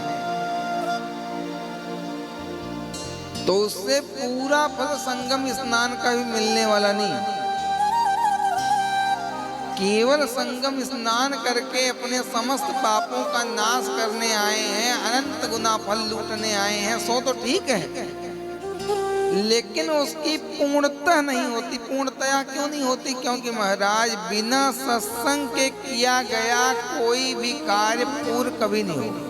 तो उससे पूरा फल संगम स्नान का भी मिलने वाला नहीं। केवल संगम स्नान करके अपने समस्त पापों का नाश करने आए हैं, अनंत गुना फल लूटने आए हैं, सो तो ठीक है, लेकिन उसकी पूर्णता नहीं होती। पूर्णतया क्यों नहीं होती? क्योंकि महाराज, बिना सत्संग के किया गया कोई भी कार्य पूर्ण कभी नहीं होगा।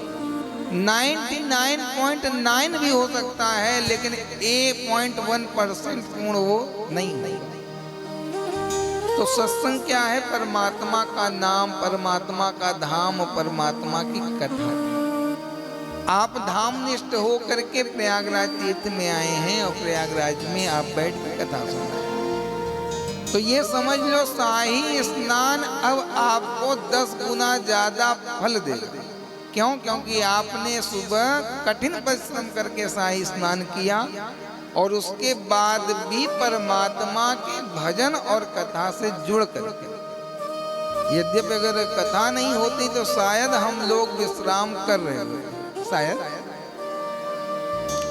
99.9 भी हो सकता है, लेकिन 1.1% पूर्ण वो नहीं। तो सत्संग क्या है? परमात्मा का नाम, परमात्मा का धाम, परमात्मा की कथा। आप धाम निष्ठ हो करके प्रयागराज तीर्थ में आए हैं और प्रयागराज में आप बैठ के कथा सुन रहे हैं। तो ये समझ लो शाही स्नान अब आपको 10 गुना ज्यादा फल देगा। क्यों? क्योंकि आपने सुबह कठिन परिश्रम करके शाही स्नान किया और उसके बाद भी परमात्मा के भजन और कथा से जुड़ करके। यद्यपि अगर कथा नहीं होती तो शायद हम लोग विश्राम कर रहे होते, शायद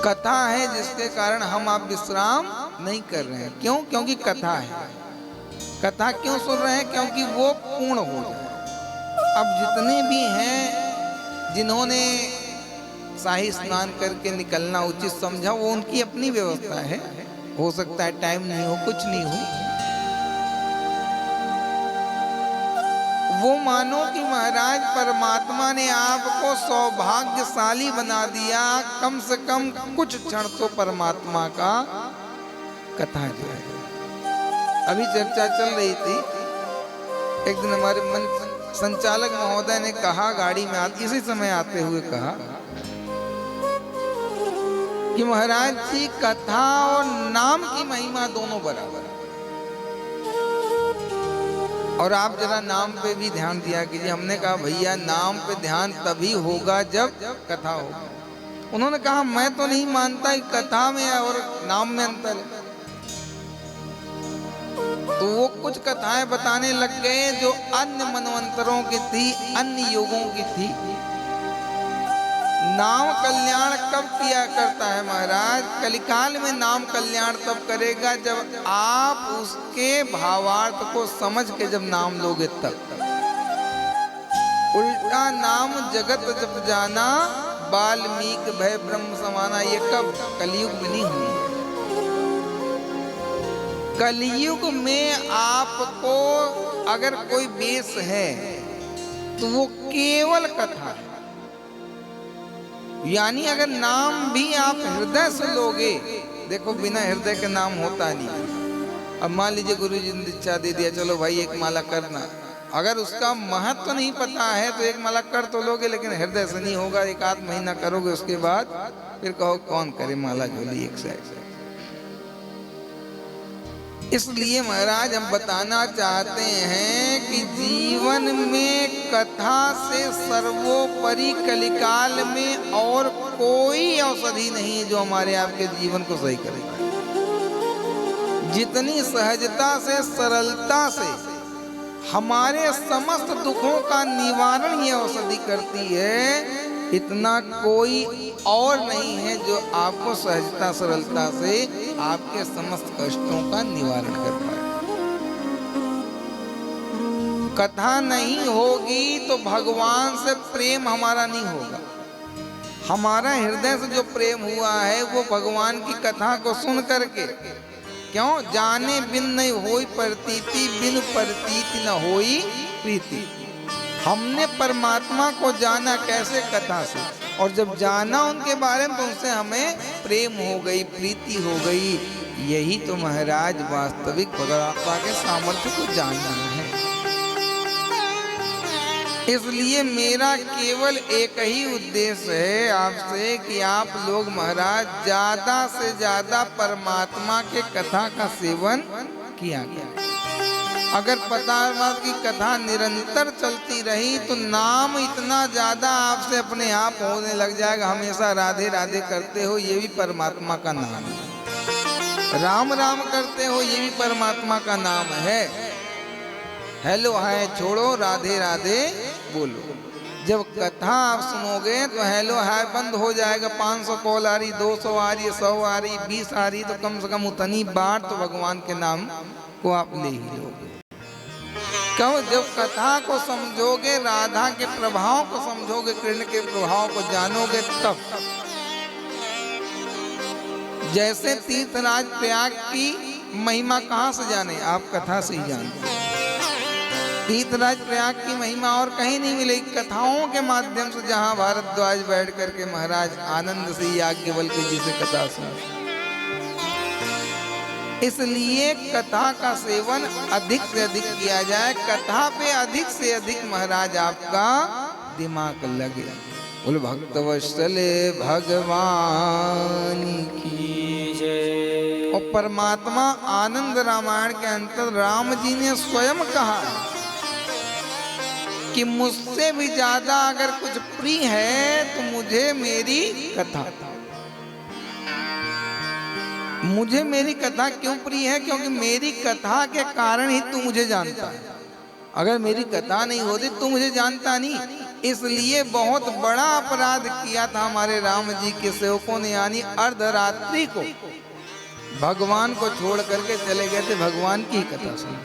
कथा है जिसके कारण हम आप विश्राम नहीं कर रहे हैं। क्यों? क्योंकि कथा है। कथा क्यों सुन रहे हैं? क्योंकि वो पूर्ण हो जाए। अब जितने भी हैं जिन्होंने शाही स्नान करके निकलना उचित समझा, वो उनकी अपनी व्यवस्था है। हो सकता है टाइम नहीं हो, कुछ नहीं हो। वो मानो कि महाराज परमात्मा ने आपको सौभाग्यशाली बना दिया, कम से कम कुछ क्षण तो परमात्मा का कथा जो है। अभी चर्चा चल रही थी, एक दिन हमारे मन संचालक महोदय ने कहा, गाड़ी में इसी समय आते हुए कहा कि महाराज जी कथा और नाम की महिमा दोनों बराबर है। और आप जरा नाम पे भी ध्यान दिया कीजिए। हमने कहा भैया नाम पे ध्यान तभी होगा जब कथा होगा। उन्होंने कहा मैं तो नहीं मानता कि कथा में और नाम में अंतर है। तो वो कुछ कथाएं बताने लग गए जो अन्य मनवंतरों की थी, अन्य युगों की थी। नाम कल्याण कब किया करता है महाराज? कलिकाल में नाम कल्याण तब करेगा जब आप उसके भावार्थ को समझ के जब नाम लोगे तब। उल्टा नाम जगत जप जाना, वाल्मीकि भय ब्रह्म समाना, ये कब? कलयुग में नहीं हुई। कलयुग में आपको अगर कोई बेस है तो वो केवल कथा है। यानी अगर नाम भी आप हृदय से लोगे, देखो बिना हृदय के नाम होता नहीं। अब मान लीजिए गुरु जी ने दीक्षा दे दिया, चलो भाई एक माला करना। अगर उसका महत्व नहीं पता है तो एक माला कर तो लोगे, लेकिन हृदय से नहीं होगा। एक आध महीना करोगे, उसके बाद फिर कहो कौन करे माला झोली एक साइड। इसलिए महाराज हम बताना चाहते हैं कि जीवन में कथा से सर्वोपरि कलिकाल में और कोई औषधि नहीं जो हमारे आपके जीवन को सही करेगा। जितनी सहजता से, सरलता से हमारे समस्त दुखों का निवारण ये औषधि करती है, इतना कोई और नहीं है जो आपको सहजता सरलता से आपके समस्त कष्टों का निवारण कर पाए। कथा नहीं होगी तो भगवान से प्रेम हमारा नहीं होगा। हमारा हृदय से जो प्रेम हुआ है वो भगवान की कथा को सुन करके। क्यों? जाने बिन नहीं होई प्रतीति, बिन प्रतीति न होई प्रीति। हमने परमात्मा को जाना कैसे? कथा से। और जब जाना उनके बारे में तो उनसे हमें प्रेम हो गई, प्रीति हो गई। यही तो महाराज वास्तविक भगवान के सामर्थ्य को जानना है। इसलिए मेरा केवल एक ही उद्देश्य है आपसे कि आप लोग महाराज ज्यादा से ज्यादा परमात्मा के कथा का सेवन किया गया। अगर परमात्मा की कथा निरंतर चलती रही तो नाम इतना ज्यादा आपसे अपने आप होने लग जाएगा। हमेशा राधे राधे करते हो, ये भी परमात्मा का नाम है। राम राम करते हो, ये भी परमात्मा का नाम है। हेलो हाय छोड़ो, राधे राधे बोलो। जब कथा आप सुनोगे तो हेलो हाय बंद हो जाएगा। 500 कॉल आ रही, 200 आ रही, 100 आ रही, 20 आ रही, तो कम से कम उतनी बार तो भगवान के नाम को आप ले ही लोगे। क्यों? जब कथा को समझोगे, राधा के प्रभाव को समझोगे, कृष्ण के प्रभाव को जानोगे, तब जैसे तीर्थराज प्रयाग की महिमा कहाँ से जाने? आप कथा से ही जानते। तीर्थराज प्रयाग की महिमा और कहीं नहीं मिलेगी। कथाओं के माध्यम से जहां भारद्वाज बैठ करके महाराज आनंद से याज्ञवल्क्य जी से कथा सुनी। इसलिए कथा का सेवन अधिक से अधिक किया जाए। कथा पे अधिक से अधिक महाराज आपका दिमाग लगे। बोल भक्तवत्सल भगवान की जय। और परमात्मा आनंद रामायण के अंतर राम जी ने स्वयं कहा कि मुझसे भी ज्यादा अगर कुछ प्रिय है तो मुझे मेरी कथा। मुझे मेरी कथा क्यों प्रिय है? क्योंकि मेरी कथा के कारण ही तू मुझे जानता है। अगर मेरी कथा नहीं होती तू मुझे जानता नहीं। इसलिए बहुत बड़ा अपराध किया था हमारे राम जी के सेवकों ने, यानी अर्धरात्रि को भगवान को छोड़ करके चले गए थे भगवान की कथा सुन।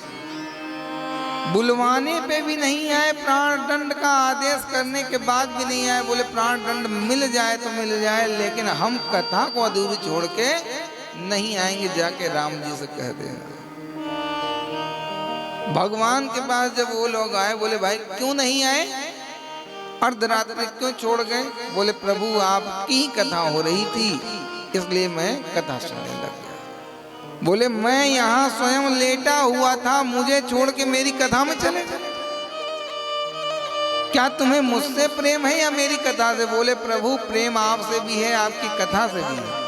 बुलवाने पे भी नहीं आए, प्राण दंड का आदेश करने के बाद भी नहीं आए। बोले प्राण दंड मिल जाए तो मिल जाए, लेकिन हम कथा को अधूरी छोड़ के नहीं आएंगे। जाके राम जी से कह दे। भगवान के पास जब वो लोग आए, बोले भाई क्यों नहीं आए, अर्धरात्रि क्यों छोड़ गए? बोले प्रभु आपकी कथा हो रही थी इसलिए मैं कथा सुनने लग गया। बोले मैं यहाँ स्वयं लेटा हुआ था, मुझे छोड़ के मेरी कथा में चले गए। क्या तुम्हें मुझसे प्रेम है या मेरी कथा से? बोले प्रभु प्रेम आपसे भी है, आपकी कथा से भी है,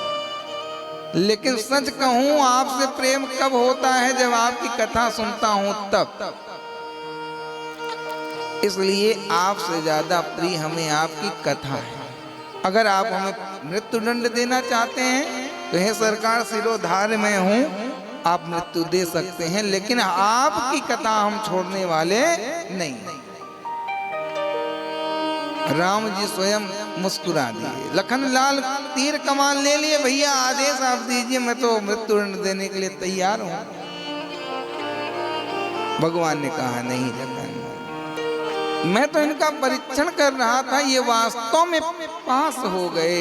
लेकिन सच कहूं आपसे प्रेम कब होता है? जब आपकी कथा सुनता हूं तब। इसलिए आपसे ज्यादा प्रिय हमें आपकी कथा है। अगर आप हमें मृत्यु दंड देना चाहते हैं तो हे सरकार सिरोधार्य में हूं, आप मृत्यु दे सकते हैं, लेकिन आपकी कथा हम छोड़ने वाले नहीं। राम जी स्वयं मुस्कुरा दिए। लखन लाल तीर कमान ले लिए, भैया आदेश आप दीजिए, मैं तो मृत्यु दंड देने के लिए तैयार हूं। भगवान ने कहा नहीं लखन, मैं तो इनका परीक्षण कर रहा था, ये वास्तव में पास हो गए,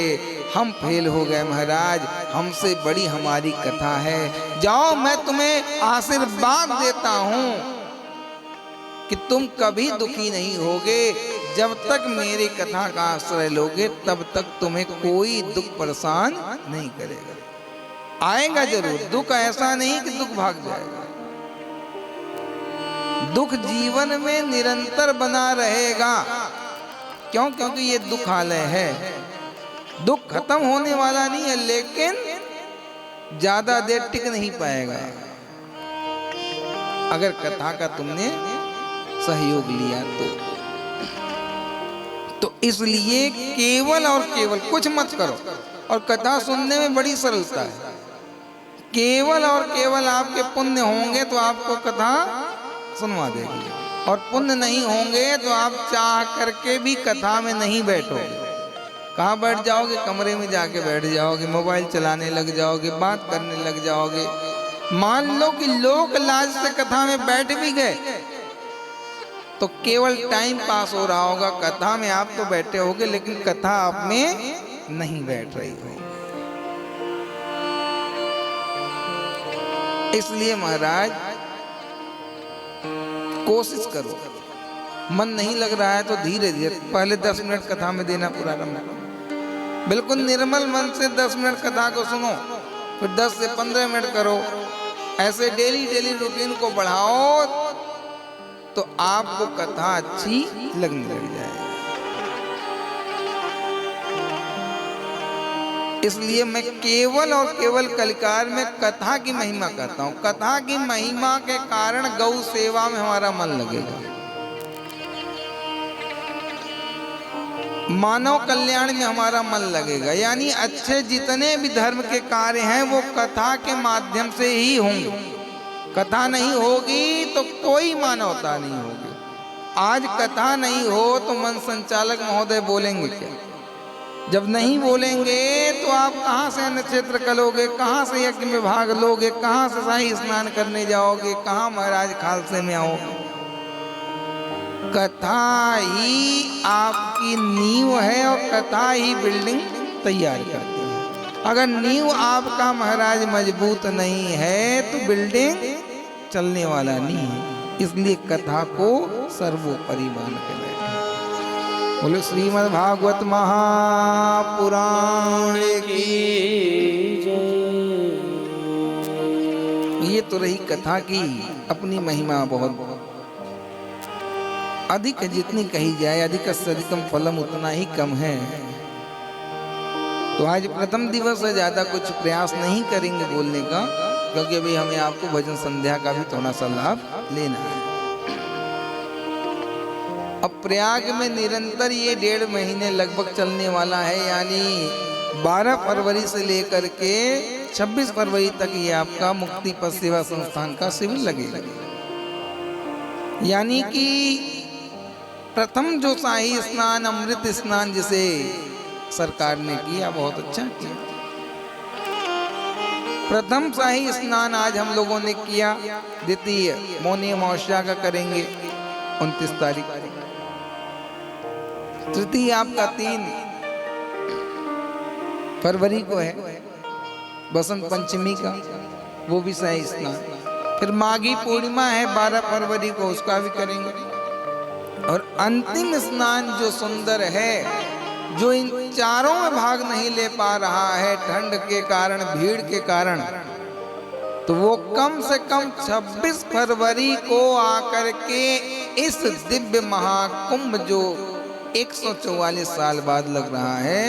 हम फेल हो गए महाराज, हमसे बड़ी हमारी कथा है। जाओ मैं तुम्हें आशीर्वाद देता हूं कि तुम कभी दुखी नहीं होगे। जब तक मेरी कथा का आश्रय लोगे तब तक तुम्हें कोई दुख परेशान नहीं करेगा। आएगा जरूर दुख, ऐसा नहीं कि दुख भाग जाएगा। दुख जीवन में निरंतर बना रहेगा। क्यों? क्योंकि ये दुखालय है। दुख खत्म होने वाला नहीं है, लेकिन ज्यादा देर टिक नहीं पाएगा अगर कथा का तुमने सहयोग लिया तो इसलिए केवल और केवल कुछ मत करो। और कथा सुनने में बड़ी सरलता है। केवल और केवल आपके पुण्य होंगे तो आपको कथा सुनवा देगी, और पुण्य नहीं होंगे तो आप चाह करके भी कथा में नहीं बैठोगे। कहाँ बैठ जाओगे? कमरे में जाके बैठ जाओगे, मोबाइल चलाने लग जाओगे, बात करने लग जाओगे। मान लो कि लोक लाज से कथा में बैठ भी गए तो केवल टाइम पास हो रहा होगा। कथा में आप तो बैठे होगे, लेकिन कथा आप में नहीं बैठ रही होगी। इसलिए महाराज कोशिश करो। मन नहीं लग रहा है तो धीरे धीरे पहले 10 मिनट कथा में देना प्रारंभ करो। बिल्कुल निर्मल मन से 10 मिनट कथा को सुनो, फिर 10 से 15 मिनट करो। ऐसे डेली रूटीन को बढ़ाओ तो आपको कथा अच्छी लगने लग जाएगी। इसलिए मैं केवल और केवल कलिकार में कथा की महिमा करता हूँ। कथा की महिमा के कारण गौ सेवा में हमारा मन लगेगा, मानव कल्याण में हमारा मन लगेगा। यानी अच्छे जितने भी धर्म के कार्य हैं वो कथा के माध्यम से ही होंगे। कथा नहीं होगी तो कोई मानवता नहीं होगी। आज कथा नहीं हो तो मन संचालक महोदय बोलेंगे क्या? जब नहीं बोलेंगे तो आप कहाँ से अन्न क्षेत्र करोगे, कहाँ से यज्ञ में भाग लोगे, कहाँ से शाही स्नान करने जाओगे, कहाँ महाराज खालसे में आओगे? कथा ही आपकी नींव है और कथा ही बिल्डिंग तैयार करती है। अगर नींव आपका महाराज मजबूत नहीं है तो बिल्डिंग चलने वाला नहीं है। इसलिए कथा को सर्वोपरि मान के बैठे। बोलो श्रीमद् भागवत महापुराण की। ये तो रही कथा की अपनी महिमा बहुत अधिक है, जितनी कही जाए अधिक से अधिकम फलम उतना ही कम है। तो आज प्रथम दिवस है, ज्यादा कुछ प्रयास नहीं करेंगे बोलने का, क्योंकि अभी हमें आपको भजन संध्या का भी थोड़ा सा लाभ लेना है। अब प्रयाग में निरंतर ये 1.5 महीने लगभग चलने वाला है, यानी 12 फरवरी से लेकर के 26 फरवरी तक ये आपका मुक्ति पथ सेवा संस्थान का शिविर लगेगा। यानी कि प्रथम जो शाही स्नान अमृत स्नान जिसे सरकार ने किया, बहुत अच्छा किया। प्रथम शाही स्नान आज हम लोगों ने किया, द्वितीय मौनी अमावस्या का करेंगे 29 तारीख। तृतीय आपका 3 फरवरी को है बसंत पंचमी का, वो भी शाही स्नान। फिर माघी पूर्णिमा है 12 फरवरी को, उसका भी करेंगे। और अंतिम स्नान जो सुंदर है, जो इन चारों में भाग नहीं ले पा रहा है ठंड के कारण, भीड़ के कारण, तो वो कम से कम 26 फरवरी को आकर के इस दिव्य महाकुंभ जो 144 साल बाद लग रहा है,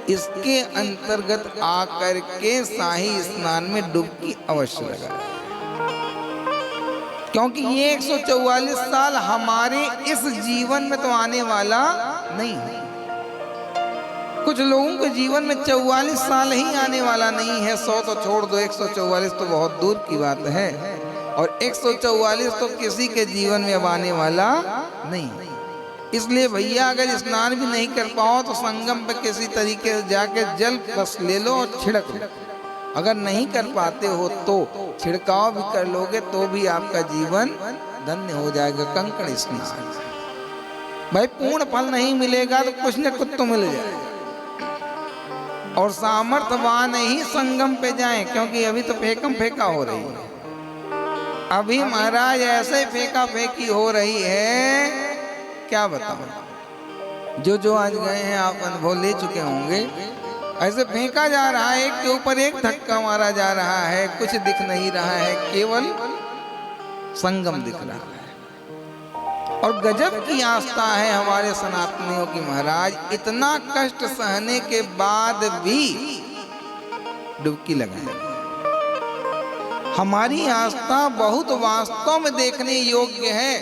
इसके अंतर्गत आकर के शाही स्नान में डुबकी अवश्य लगाए, क्योंकि ये 144 साल हमारे इस जीवन में तो आने वाला नहीं है। कुछ लोगों के जीवन में 44 साल ही आने वाला नहीं है। 100 तो छोड़ दो, 144 तो बहुत दूर की बात है। और 144 तो किसी के जीवन में अब आने वाला नहीं। इसलिए भैया अगर स्नान भी नहीं कर पाओ तो संगम पे किसी तरीके से जाके जल बस ले लो और छिड़क लो। अगर नहीं कर पाते हो तो छिड़काव भी कर लोगे तो भी आपका जीवन धन्य हो जाएगा। कंकड़ स्नान भाई, पूर्ण फल नहीं मिलेगा तो कुछ न कुछ तो मिल जाएगा। और सामर्थ्यवान ही संगम पे जाएं, क्योंकि अभी तो फेंकम फेंका हो रही है। अभी महाराज ऐसे फेंका फेंकी हो रही है, क्या बताऊं। जो आज गए हैं आप अनुभव ले चुके होंगे। ऐसे फेंका जा रहा है, एक के ऊपर एक धक्का मारा जा रहा है, कुछ दिख नहीं रहा है, केवल संगम दिख रहा है। और गजब की आस्था है हमारे सनातनियों की महाराज, इतना कष्ट सहने के बाद भी डुबकी लगाए। हमारी आस्था बहुत वास्तव में देखने योग्य है।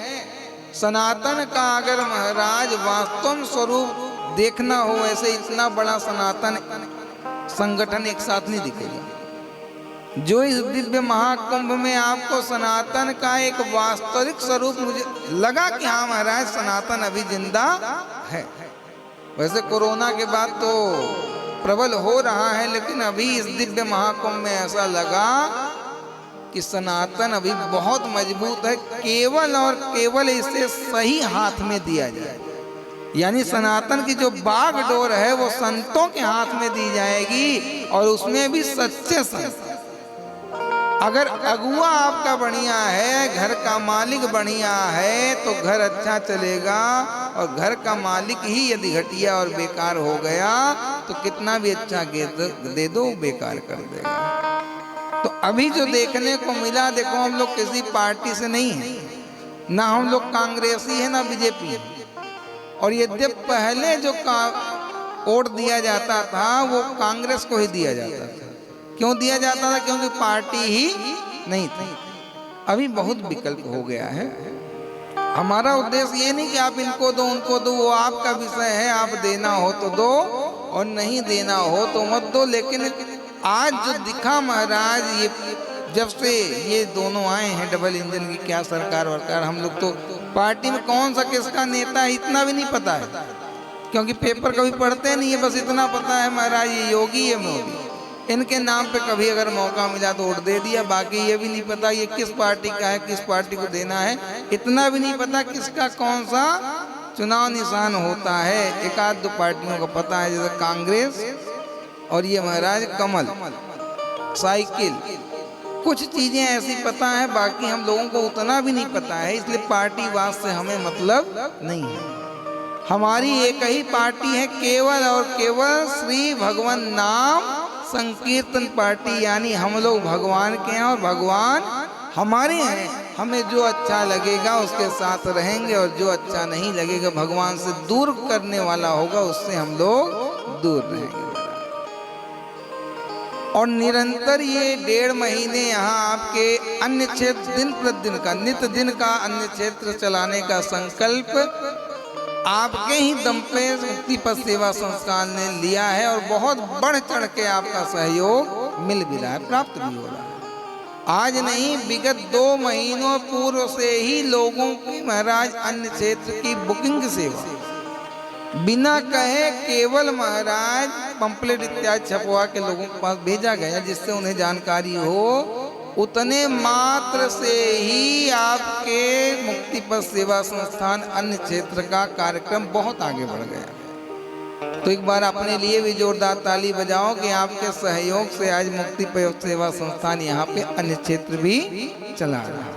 सनातन का अगर महाराज वास्तव स्वरूप देखना हो, ऐसे इतना बड़ा सनातन संगठन एक साथ नहीं दिखेगा। जो इस दिव्य महाकुंभ में आपको सनातन का एक वास्तविक स्वरूप मुझे लगा कि हाँ महाराज सनातन अभी जिंदा है। वैसे कोरोना के बाद तो प्रबल हो रहा है, लेकिन अभी इस दिव्य महाकुंभ में ऐसा लगा कि सनातन अभी बहुत मजबूत है। केवल और केवल इसे सही हाथ में दिया जाए, यानी सनातन की जो बागडोर है वो संतों के हाथ में दी जाएगी, और उसमें भी सच्चे संत। अगर अगुआ आपका बढ़िया है, घर का मालिक बढ़िया है, तो घर अच्छा चलेगा। और घर का मालिक ही यदि घटिया और बेकार हो गया तो कितना भी अच्छा दे दो बेकार कर देगा। तो अभी जो देखने को मिला, देखो हम लोग किसी पार्टी से नहीं है, ना हम लोग कांग्रेसी है ना बीजेपी है। और यद्यप पहले जो वोट दिया जाता था वो कांग्रेस को ही दिया जाता था। क्यों दिया जाता था? क्योंकि पार्टी ही नहीं थी। अभी बहुत विकल्प हो गया है। हमारा उद्देश्य ये नहीं कि आप इनको दो उनको दो, वो आपका विषय है। आप देना हो तो दो और नहीं देना हो तो मत दो। लेकिन आज जो दिखा महाराज, ये जब से ये दोनों आए हैं डबल इंजन की क्या सरकार वरकार, हम लोग तो पार्टी में कौन सा किसका नेता है इतना भी नहीं पता है, क्योंकि पेपर कभी पढ़ते नहीं है। बस इतना पता है महाराज ये योगी है मोदी, इनके नाम पे कभी अगर मौका मिला तो वोट दे दिया। बाकी ये भी नहीं पता ये किस पार्टी का है, किस पार्टी को देना है, इतना भी नहीं पता किसका कौन सा चुनाव निशान होता है। एक आध दो पार्टियों को पता है, जैसे कांग्रेस और ये महाराज कमल साइकिल, कुछ चीजें ऐसी पता है, बाकी हम लोगों को उतना भी नहीं पता है, इसलिए पार्टीवाद से हमें मतलब नहीं है। हमारी एक ही पार्टी है, केवल और केवल श्री भगवान नाम संकीर्तन पार्टी, यानी हम लोग भगवान के हैं और भगवान हमारे हैं। हमें जो अच्छा लगेगा उसके साथ रहेंगे और जो अच्छा नहीं लगेगा, भगवान से दूर करने वाला होगा, उससे हम लोग दूर रहेंगे। और निरंतर ये 1.5 महीने यहाँ आपके अन्य क्षेत्र दिन प्रतिदिन का, नित्य दिन का अन्य क्षेत्र चलाने का संकल्प आपके ही दम पे मुक्ति पथ सेवा संस्थान ने लिया है और बहुत बढ़ चढ़ के आपका सहयोग मिल भी रहा है, प्राप्त भी हो रहा है। आज नहीं, विगत 2 महीनों पूर्व से ही लोगों की महाराज अन्य क्षेत्र की बुकिंग सेवा बिना कहे केवल महाराज पंपलेट इत्यादि छपवा के लोगों के पास भेजा गया, जिससे उन्हें जानकारी हो। उतने मात्र से ही आपके मुक्ति पथ सेवा संस्थान अन्य क्षेत्र का कार्यक्रम बहुत आगे बढ़ गया। तो एक बार अपने लिए भी जोरदार ताली बजाओ कि आपके सहयोग से आज मुक्ति पथ सेवा संस्थान यहाँ पे अन्य क्षेत्र भी चला रहा है।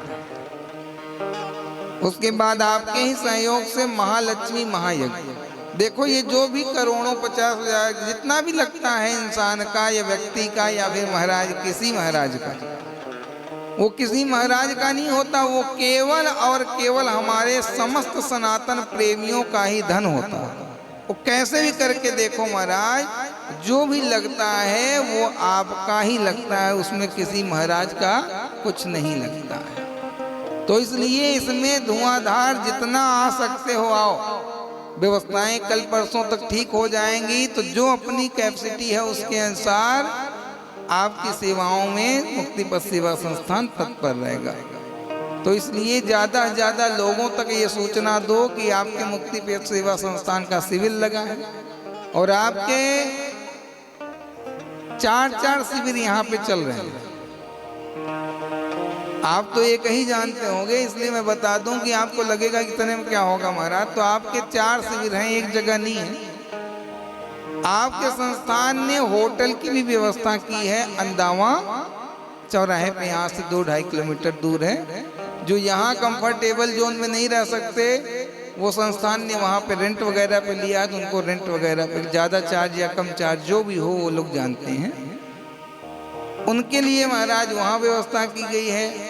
उसके बाद आपके ही सहयोग से महालक्ष्मी महायज्ञ, देखो ये जो भी करोड़ों 50,000 जितना भी लगता है इंसान का या व्यक्ति का या फिर महाराज किसी महाराज का, वो किसी महाराज का नहीं होता, वो केवल और केवल हमारे समस्त सनातन प्रेमियों का ही धन होता है। वो कैसे भी करके देखो महाराज, जो भी लगता है वो आपका ही लगता है, उसमें किसी महाराज का कुछ नहीं लगता है। तो इसलिए इसमें धुआंधार जितना आ सकते हो आओ। व्यवस्थाएं कल परसों तक ठीक हो जाएंगी, तो जो अपनी कैपेसिटी है उसके अनुसार आपकी सेवाओं में मुक्ति पथ सेवा संस्थान तत्पर रहेगा। तो इसलिए ज़्यादा से ज़्यादा लोगों तक ये सूचना दो कि आपके मुक्ति पथ सेवा संस्थान का शिविर लगा है और आपके 4 शिविर यहाँ पे चल रहे हैं। आप तो एक ही जानते होंगे, इसलिए मैं बता दूं कि आपको लगेगा कि इतने में क्या होगा महाराज। तो आपके 4 शिविर हैं, एक जगह नहीं है। आपके संस्थान ने होटल की भी व्यवस्था की है, अंदावा चौराहे पे यहाँ से 2-2.5 किलोमीटर दूर है। जो यहाँ कंफर्टेबल जोन में नहीं रह सकते, वो संस्थान ने वहाँ पे रेंट वगैरह पे लिया, तो उनको रेंट वगैरह पे ज़्यादा चार्ज या कम चार्ज जो भी हो वो लोग जानते हैं। उनके लिए महाराज वहाँ व्यवस्था की गई है।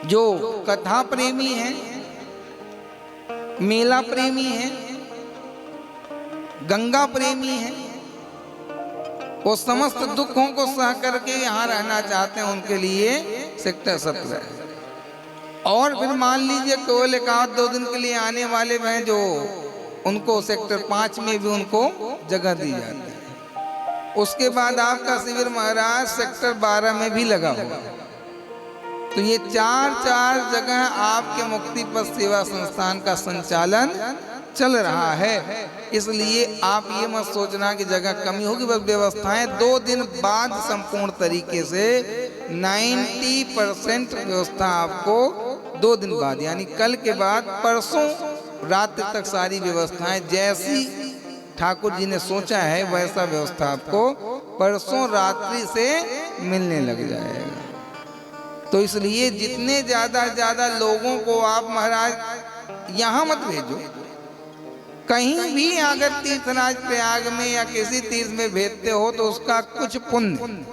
जो कथा प्रेमी हैं, मेला प्रेमी हैं, गंगा प्रेमी हैं, वो समस्त दुखों को सह करके यहाँ रहना चाहते हैं, उनके लिए सेक्टर 17 है। और फिर मान लीजिए केवल 1-2 दिन के लिए आने वाले हैं, जो उनको सेक्टर 5 में भी उनको जगह दी जाती है। उसके बाद आपका शिविर महाराज सेक्टर 12 में भी लगा हुआ। तो ये 4 जगह आपके मुक्ति पथ सेवा संस्थान का संचालन चल रहा है। इसलिए आप ये मत सोचना कि जगह कमी होगी, बस व्यवस्थाएं 2 दिन बाद संपूर्ण तरीके से 90% व्यवस्था आपको 2 दिन बाद, यानी कल के बाद परसों रात तक सारी व्यवस्थाएं जैसी ठाकुर जी ने सोचा है वैसा व्यवस्था आपको परसों रात्रि से मिलने लग जाएगा। तो इसलिए जितने ज़्यादा लोगों को आप महाराज यहाँ मत भेजो, कहीं भी अगर तीर्थराज प्रयाग में या किसी तीर्थ में भेजते हो तो उसका कुछ पुण्य।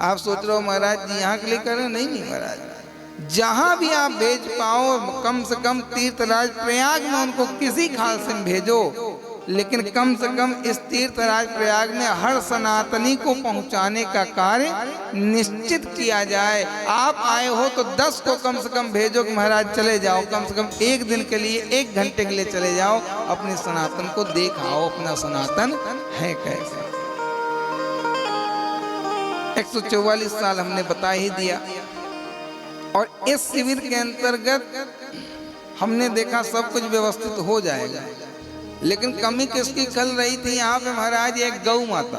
आप सोच रहे हो महाराज जी यहाँ के लिए करें, नहीं महाराज, जहाँ भी आप भेज पाओ कम से कम तीर्थराज प्रयाग में उनको किसी खाल से भेजो, लेकिन कम से कम इस तीर्थराज प्रयाग में हर सनातनी को पहुंचाने का कार्य निश्चित किया जाए। आप आए हो तो 10 को कम से कम भेजो कि महाराज चले जाओ, कम से कम 1 दिन के लिए 1 घंटे के लिए चले जाओ, अपने सनातन को देखाओ अपना सनातन है कैसे। 144 साल हमने बता ही दिया। और इस शिविर के अंतर्गत हमने देखा सब कुछ व्यवस्थित हो जाएगा, लेकिन कमी किसकी खल रही थी यहाँ पे महाराज, एक गौ माता।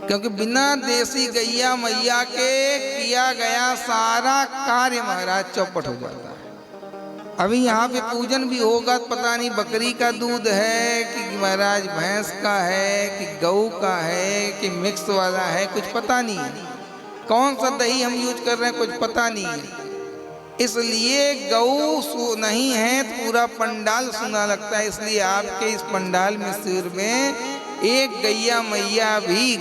क्योंकि बिना देसी गैया मैया के किया गया सारा कार्य महाराज चौपट हो जाता है। अभी यहाँ पे पूजन भी होगा, पता नहीं बकरी का दूध है कि महाराज भैंस का है कि गऊ का है कि मिक्स वाला है, कुछ पता नहीं है। कौन सा दही हम यूज कर रहे हैं कुछ पता नहीं है। इसलिए गौ नहीं है तो पूरा पंडाल सुना लगता है। इसलिए आपके इस पंडाल में सिर में एक गैया मैया भी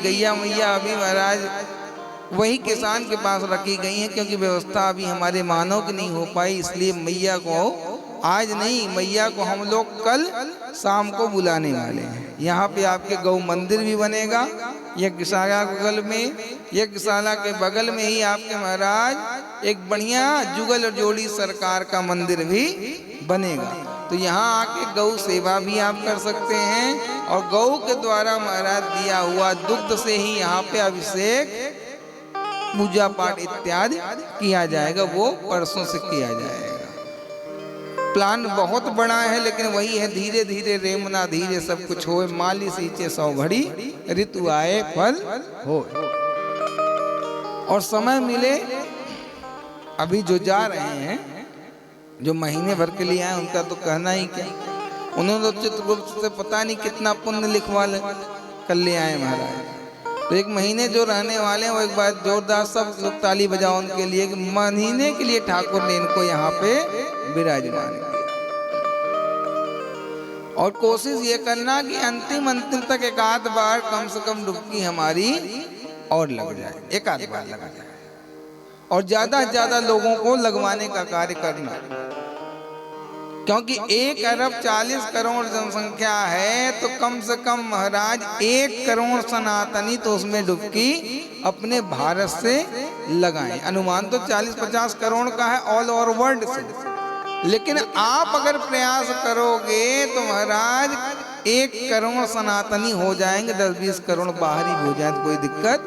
महाराज वही किसान के पास रखी गई है, क्योंकि व्यवस्था अभी हमारे मानव की नहीं हो पाई। इसलिए मैया को आज नहीं, मैया को हम लोग कल शाम को बुलाने वाले हैं। यहाँ पे आपके गौ मंदिर भी बनेगा यज्ञशाला के बगल में। यज्ञशाला के बगल में ही आपके महाराज एक बढ़िया जुगल और जोड़ी सरकार का मंदिर भी बनेगा। तो यहाँ आके गौ सेवा भी आप कर सकते हैं, और गौ के द्वारा महाराज दिया हुआ दुग्ध से ही यहाँ पे अभिषेक पूजा पाठ इत्यादि किया जाएगा। वो परसों से किया जाएगा। प्लान बहुत बड़ा है, लेकिन वही है धीरे धीरे रेमना धीरे सब कुछ होए। माली सींचे 100 घड़ी ऋतु आए फल हो। और समय मिले, अभी जो जा रहे हैं जो महीने भर के लिए आए उनका तो कहना ही क्या। उन्होंने तो चित्रगुप्त से पता नहीं कितना पुण्य लिखवा कर ले आए महाराज। तो एक महीने जो रहने वाले हैं वो एक बार जोरदार सब लोग ताली बजाओ उनके लिए कि महीने के लिए ठाकुर ने इनको यहाँ पे विराजमान किया। और कोशिश ये करना कि अंतिम तक एक आध बार कम से कम डुबकी हमारी और लग जाए, एक आध बार लगा जाए, और ज्यादा से ज्यादा लोगों को लगवाने का कार्य करना। क्योंकि 1 अरब 40 करोड़ जनसंख्या है, तो कम से कम महाराज 1 करोड़ सनातनी तो उसमें डुबकी अपने भारत से लगाएं। अनुमान तो 40-50 करोड़ का है ऑल ओवर वर्ल्ड से, लेकिन आप अगर प्रयास करोगे तो महाराज 1 करोड़ सनातनी हो जाएंगे, 10-20 करोड़ बाहरी हो जाए तो कोई दिक्कत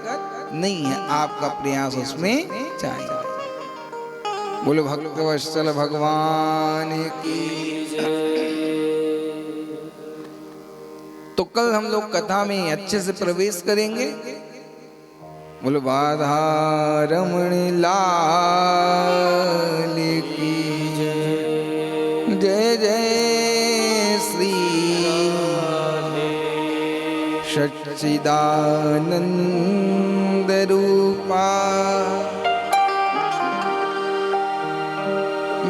नहीं है। आपका प्रयास उसमें चाहिए। बोलो भक्तवत्सल भगवान की जय। तो कल हम लोग कथा में अच्छे से प्रवेश करेंगे। बोलो बाधा रमण लाल की जय। जय जय श्री सच्चिदानंद रूपा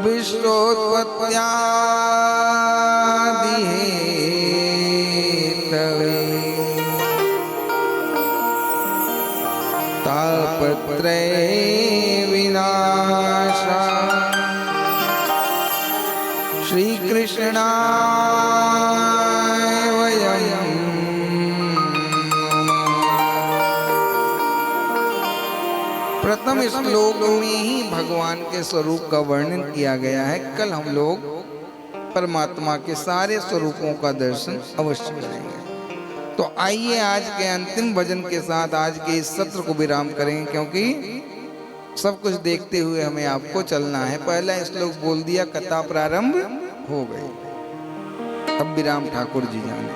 विश्वोत्पत्त्यादि हेतवे तापत्रय विनाशा श्री कृष्णाय वयम् प्रथम श्लोक में ही भगवान के स्वरूप का वर्णन किया गया है। कल हम लोग परमात्मा के सारे स्वरूपों का दर्शन अवश्य करेंगे। तो आइए आज के अंतिम भजन के साथ आज के इस सत्र को विराम करेंगे, क्योंकि सब कुछ देखते हुए हमें आपको चलना है। पहला श्लोक बोल दिया, कथा प्रारंभ हो गई, अब विराम ठाकुर जी जाने।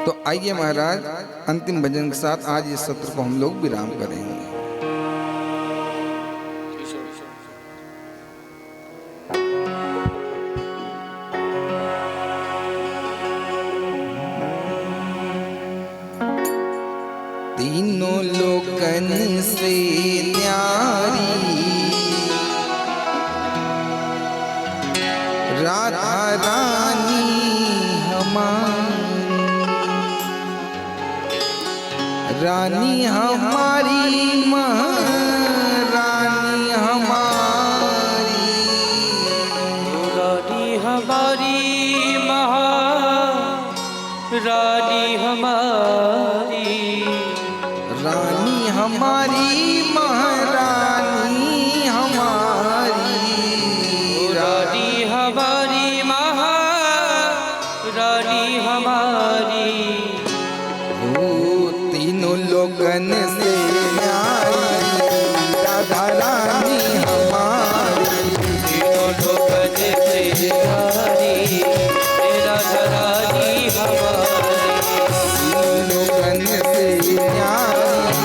तो आइए महाराज अंतिम भजन के साथ आज इस सत्र को हम लोग विराम करेंगे। तीनों लोकन से न्यारी राधा रानी हमारी, रानी हमारी महारानी हमारी, रानी हमारी महारानी हमारी, रानी हमारी महारानी हमारी, रानी हमारी महारानी हमारी। तीनों लोगन से न्यारी राधा रानी हमारी, तीनों लोगन से न्यारी राधा रानी हमारी, तीनों लोगन से न्यारी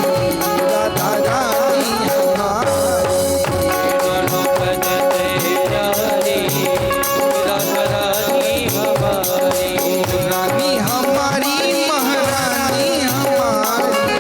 राधा रानी हमारी, तीनों लोगन से न्यारी राधा रानी हमारी, रानी हमारी महारानी हमारी,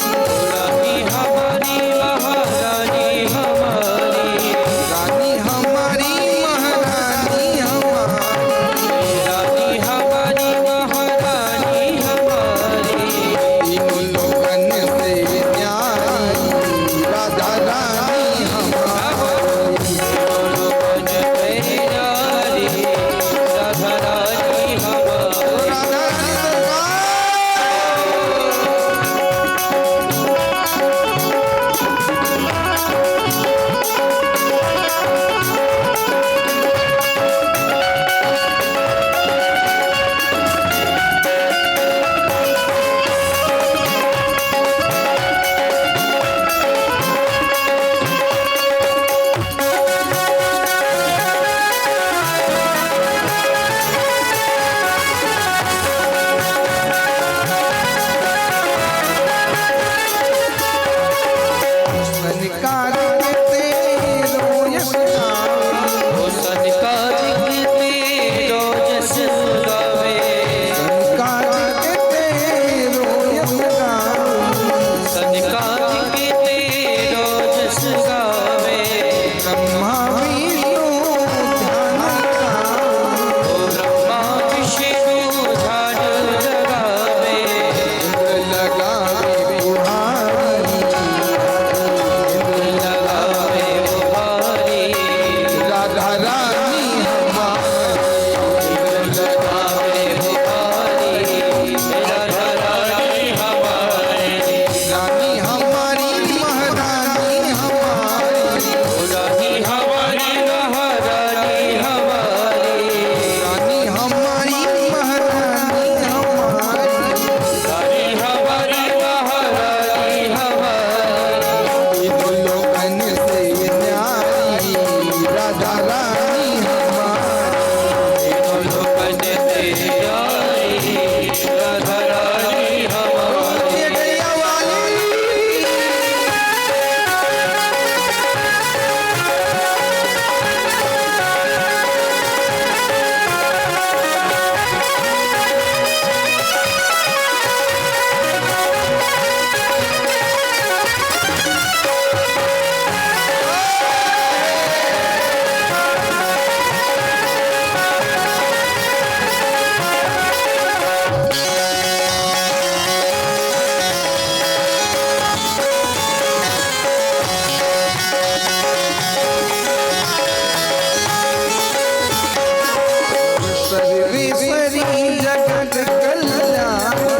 सर्वेश्वरी जगत कल्याणी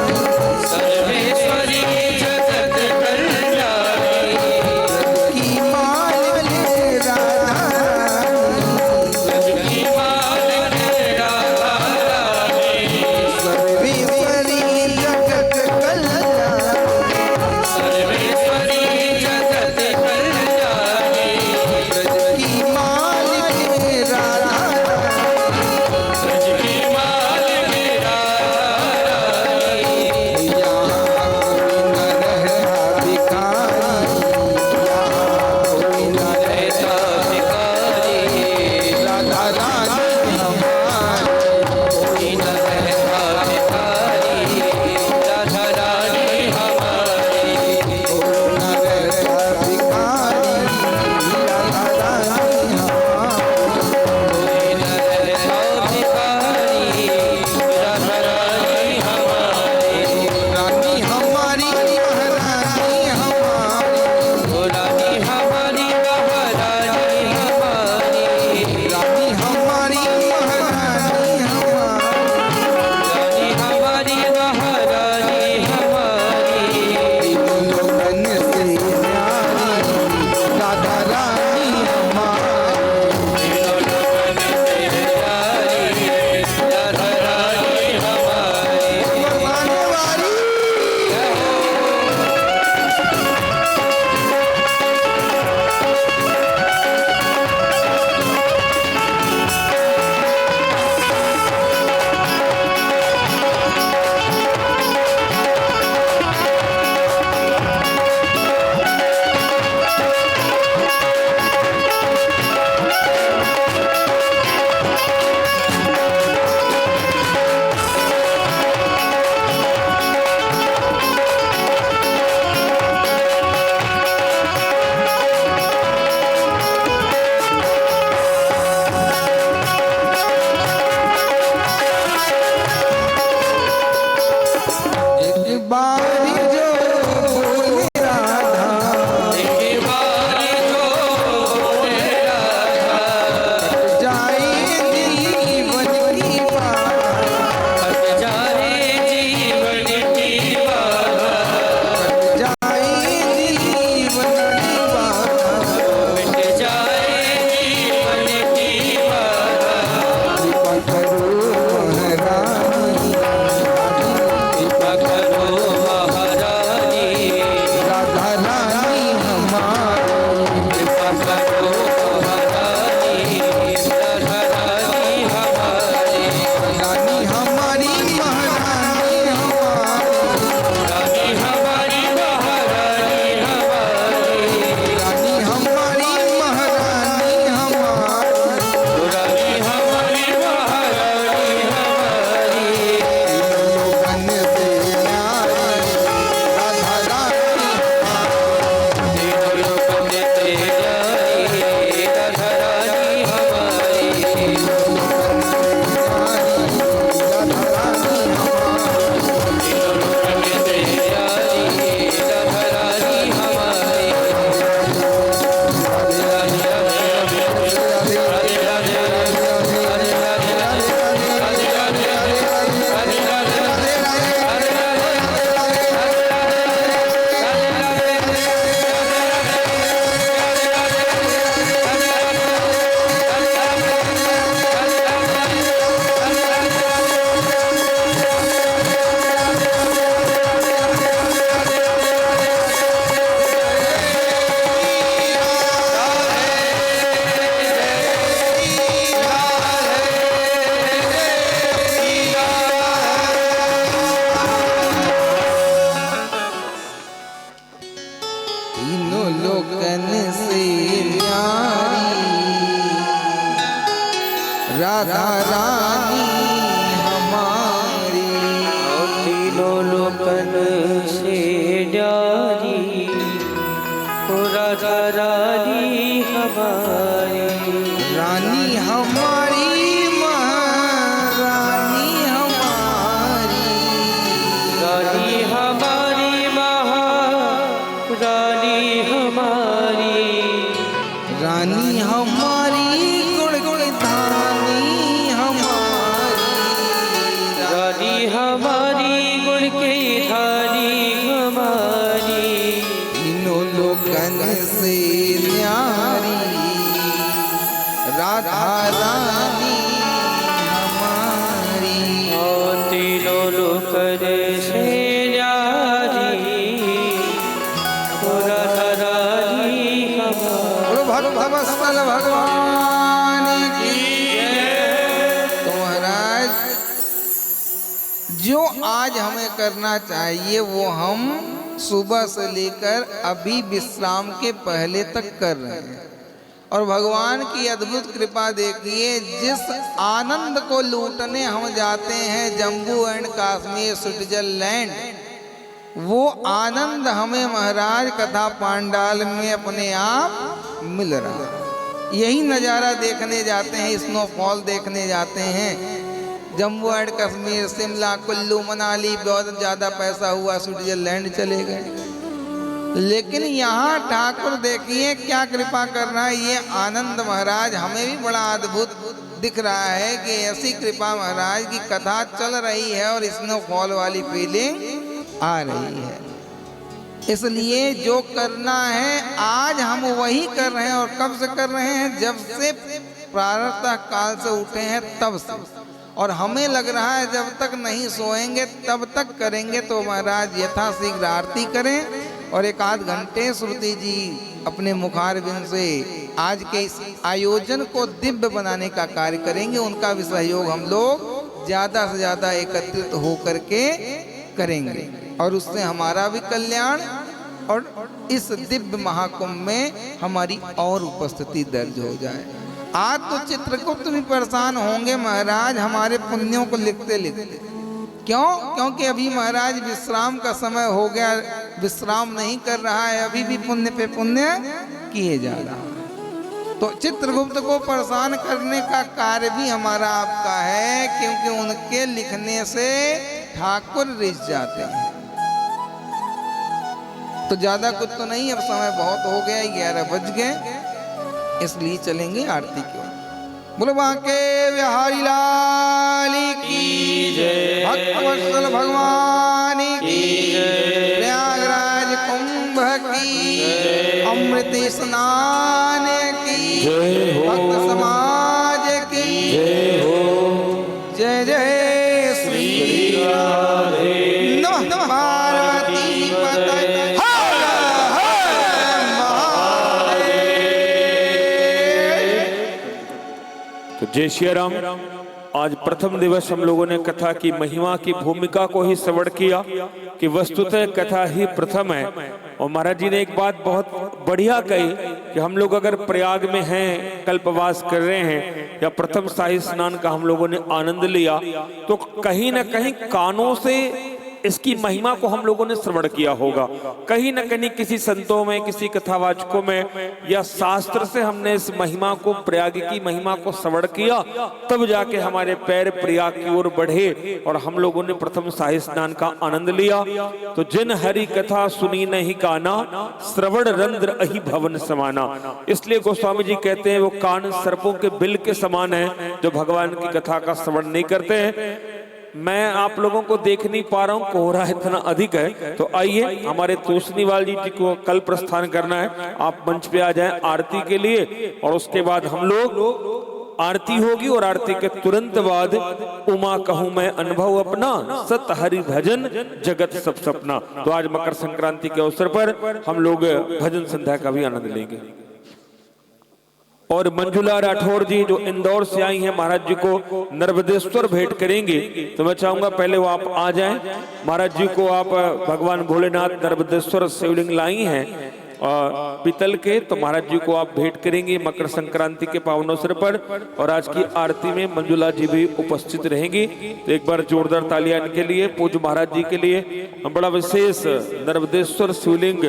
सर्वेश्वरी जगत कल्याणी की मालिनी राधारानी की मालिनी राधारानी सर्वेश्वरी जगत कल्याणी सर्वेश्वरी जगत कल्याणी की मालिनी राधारानी की मालिनी से न्यारी राधा रानी हमारी। तीनों लोक से न्यारी राधा रानी हमारी। भक्तवत्सल भगवान की। तो महाराज जो आज हमें करना चाहिए वो हम सुबह से लेकर अभी विश्राम के पहले तक कर रहे हैं। और भगवान की अद्भुत कृपा देखिए, जिस आनंद को लूटने हम जाते हैं जम्मू एंड कश्मीर स्विट्जरलैंड, वो आनंद हमें महाराज कथा पांडाल में अपने आप मिल रहा है। यही नज़ारा देखने जाते हैं, स्नोफॉल देखने जाते हैं। जम्मू एंड कश्मीर, शिमला, कुल्लू मनाली, बहुत ज़्यादा पैसा हुआ स्विट्जरलैंड चले गए। लेकिन यहाँ ठाकुर देखिए क्या कृपा कर रहा है। ये आनंद महाराज हमें भी बड़ा अद्भुत दिख रहा है कि ऐसी कृपा महाराज की कथा चल रही है और स्नोफॉल वाली फीलिंग आ रही है। इसलिए जो करना है आज हम वही कर रहे हैं। और कब से कर रहे हैं? जब से प्रातः काल से उठे हैं तब से। और हमें लग रहा है जब तक नहीं सोएंगे तब तक करेंगे। तो महाराज यथाशीघ्र आरती करें और एक आध घंटे श्रुति जी अपने मुखारबिंद से आज के इस आयोजन को दिव्य बनाने का कार्य करेंगे। उनका भी सहयोग हम लोग ज़्यादा से ज़्यादा एकत्रित होकर के करेंगे और उससे हमारा भी कल्याण और इस दिव्य महाकुंभ में हमारी और उपस्थिति दर्ज हो जाए। आज तो चित्रगुप्त भी परेशान होंगे महाराज हमारे पुण्यों को लिखते लिखते। क्यों? क्योंकि अभी महाराज विश्राम का समय हो गया, विश्राम नहीं कर रहा है, अभी भी पुण्य पे पुण्य किए जा रहा है। तो चित्रगुप्त को परेशान करने का कार्य भी हमारा आपका है, क्योंकि उनके लिखने से ठाकुर रिझ जाते हैं। तो ज्यादा कुछ तो नहीं, अब समय बहुत हो गया, 11 बज गए, इसलिए चलेंगे आरती की ओर। बोलो बांके बिहारी लाल की जय, भक्तवत्सल भगवान की जय, प्रयागराज कुंभ की अमृत स्नान की भक्त समाज की जय जय श्री राधे। नमः पार्वती पतये जय श्री राम। आज प्रथम दिवस हम लोगों ने कथा की महिमा की भूमिका को ही श्रवण किया कि वस्तुतः कथा ही प्रथम है। और महाराज जी ने एक बात बहुत बढ़िया कही कि हम लोग अगर प्रयाग में हैं, कल्पवास कर रहे हैं या प्रथम शाही स्नान का हम लोगों ने आनंद लिया, तो कहीं ना कहीं कानों से इसकी महिमा को हम लोगों ने श्रवण किया होगा। कहीं न कहीं किसी संतों में, किसी कथावाचकों में या शास्त्र से हमने इस महिमा को, प्रयाग की महिमा को श्रवण किया, तब जाके हमारे पैर प्रयाग की ओर बढ़े और हम लोगों ने प्रथम शाही स्नान का आनंद लिया। तो जिन हरि कथा सुनी नहीं काना, श्रवण रंध्र अहि भवन समाना। इसलिए गोस्वामी जी कहते हैं वो कान सर्पों के बिल के समान है जो भगवान की कथा का श्रवण नहीं करते हैं। मैं आप लोगों को देख नहीं पा रहा हूँ, कोहरा इतना अधिक है। तो आइए, हमारे तोषनीवाल जी को कल प्रस्थान करना है, आप मंच पे आ जाएं आरती के लिए। और उसके बाद हम लोग आरती होगी और आरती के तुरंत बाद उमा कहूँ मैं अनुभव अपना, सत हरि भजन जगत सब सपना। तो आज मकर संक्रांति के अवसर पर हम लोग भजन संध्या का भी आनंद लेंगे। और मंजुला राठौर जी जो इंदौर से आई हैं, महाराज जी को नर्मदेश्वर भेंट करेंगे। तो मैं चाहूंगा पहले वो आप आ जाएं। महाराज जी को आप भगवान भोलेनाथ नर्मदेश्वर शिवलिंग लाई हैं और पीतल के, तो महाराज जी को आप भेंट करेंगे मकर संक्रांति के पावन अवसर पर। और आज की आरती में मंजुला जी भी उपस्थित रहेंगी। तो एक बार जोरदार तालियां इनके लिए, पूज्य महाराज जी के लिए। हम बड़ा विशेष नर्मदेश्वर शिवलिंग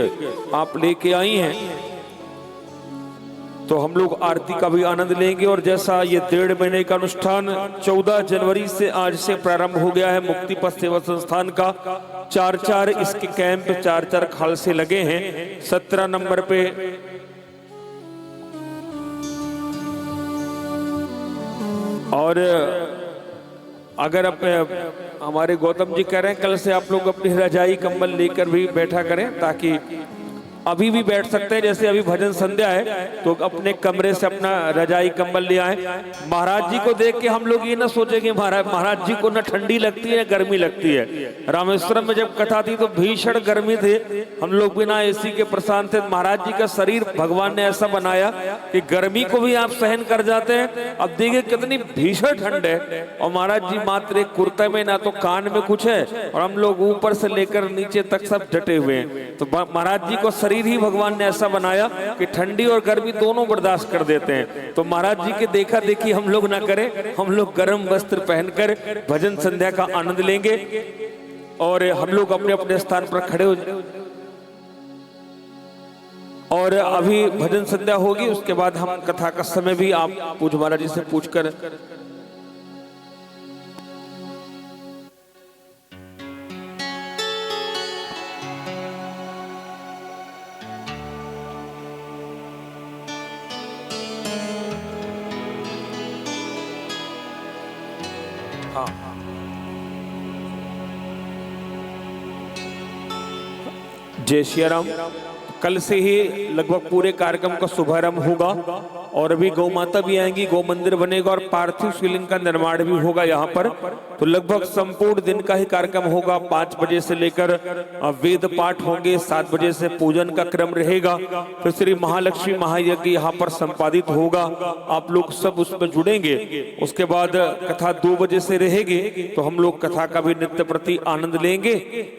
आप लेके आई हैं, तो हम लोग आरती का भी आनंद लेंगे। और जैसा ये 1.5 महीने का अनुष्ठान 14 जनवरी से आज से प्रारंभ हो गया है मुक्ति पथ सेवा संस्थान का। 4-4 इसके कैंप 4-4 खालसे लगे हैं। 17 नंबर पे और अगर हमारे गौतम जी कह रहे हैं कल से आप लोग अपनी रजाई कंबल लेकर भी बैठा करें, ताकि अभी भी बैठ सकते हैं, जैसे अभी भजन संध्या है तो अपने कमरे से अपना रजाई कंबल ले आए। महाराज जी को देख के हम लोग ये ना सोचे कि महाराज जी को ना ठंडी लगती है ना गर्मी लगती है। रामेश्वरम में जब कथा थी तो भीषण गर्मी थे, हम लोग बिना एसी के परेशान थे। महाराज जी का शरीर भगवान ने ऐसा बनाया कि गर्मी को भी आप सहन कर जाते हैं। अब देखिए कितनी भीषण ठंड है और महाराज जी मात्र एक कुर्ते में, ना तो कान में कुछ है और हम लोग ऊपर से लेकर नीचे तक सब डटे हुए हैं। तो महाराज जी को शरीर ही भगवान ने ऐसा बनाया कि ठंडी और गर्मी दोनों बर्दाश्त कर देते हैं। तो महाराज जी के देखा देखी हम लोग ना करें, हम लोग गर्म वस्त्र पहनकर भजन संध्या का आनंद लेंगे और हम लोग अपने अपने स्थान पर खड़े हो जाए। और अभी भजन संध्या होगी, उसके बाद हम कथा का समय भी आप पूज्य महाराज जी से पूछकर जय श्री राम। कल से ही लगभग पूरे कार्यक्रम का शुभारंभ होगा और अभी गौ माता भी आएंगी, गौ मंदिर बनेगा और पार्थिव शिवलिंग का निर्माण भी होगा यहाँ पर। तो लगभग संपूर्ण दिन का ही कार्यक्रम होगा। 5 बजे से लेकर वेद पाठ होंगे, 7 बजे से पूजन का क्रम रहेगा, फिर श्री महालक्ष्मी महायज्ञ यहाँ पर संपादित होगा। आप लोग सब उसमें जुड़ेंगे। उसके बाद कथा 2 बजे से रहेगी, तो हम लोग कथा का भी नित्य प्रति आनंद लेंगे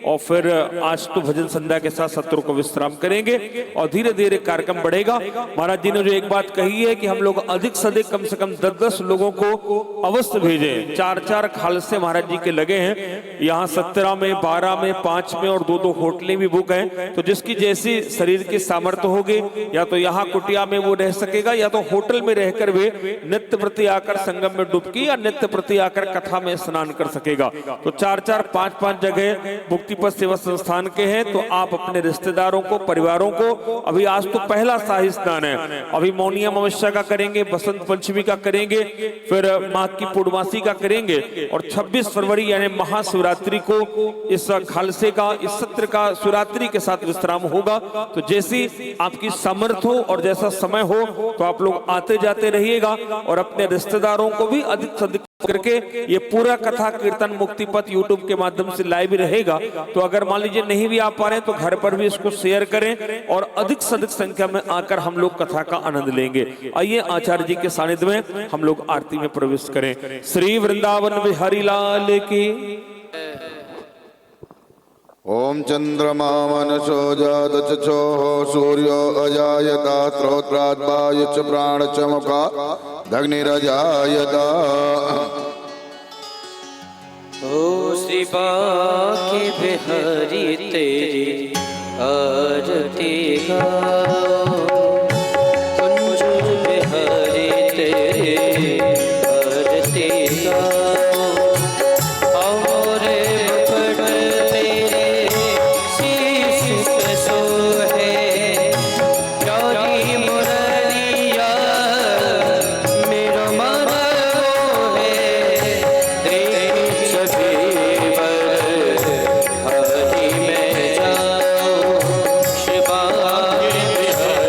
और फिर आज तो भजन संध्या के साथ सत्रों को विश्राम करेंगे और धीरे धीरे कार्यक्रम बढ़ेगा। महाराज जी ने जो एक बात कही है कि हम लोग अधिक से अधिक कम से कम 10-10 लोगों को अवश्य भेजें। 4-4 खालसे महाराज जी के लगे हैं यहाँ 17 में, 12 में, 5 में और 2-2 होटलें भी बुक हैं। तो जिसकी जैसी शरीर की सामर्थ्य होगी, या तो यहाँ कुटिया में वो रह सकेगा या तो होटल में रहकर वे नित्य प्रति आकर संगम में डुबकी या नित्य प्रति आकर कथा में स्नान कर सकेगा। तो 4-4, 5-5 जगह मुक्तिपथ सेवा संस्थान के हैं। तो आप अपने रिश्तेदारों को, परिवारों को, अभी आज तो पहला शाही स्नान है, अभी मौनिया अमावस्या का करेंगे, बसंत पंचमी का करेंगे, फिर माघ की पूर्णमासी का करेंगे और 26 फरवरी यानी महाशिवरात्रि को इस खालसे का, इस सत्र का शिवरात्रि के साथ विश्राम होगा। तो जैसी आपकी सामर्थ्य हो और जैसा समय हो तो आप लोग आते जाते रहिएगा और अपने रिश्तेदारों को भी अधिक से अधिक करके ये पूरा कथा कीर्तन मुक्तिपथ यूट्यूब के माध्यम से लाइव रहेगा। तो अगर मान लीजिए नहीं भी आ पा रहे तो घर पर भी इसको शेयर करें और अधिक से अधिक संख्या में आकर हम लोग कथा का आनंद लेंगे। आइए आचार्य जी के सानिध्य में हम लोग आरती में प्रवेश करें। श्री वृंदावन बिहारी लाल की। ओम चंद्रमा मनसो जातचक्षुः सूर्यो अजायता स्रोत्रात् वायुश्च प्राणश्च मुखात् अग्निरजायता। ओ श्री बांके बिहारी तेरी आरती गाओ, कुंज बिहारी तेरी आरती गाओ। हरि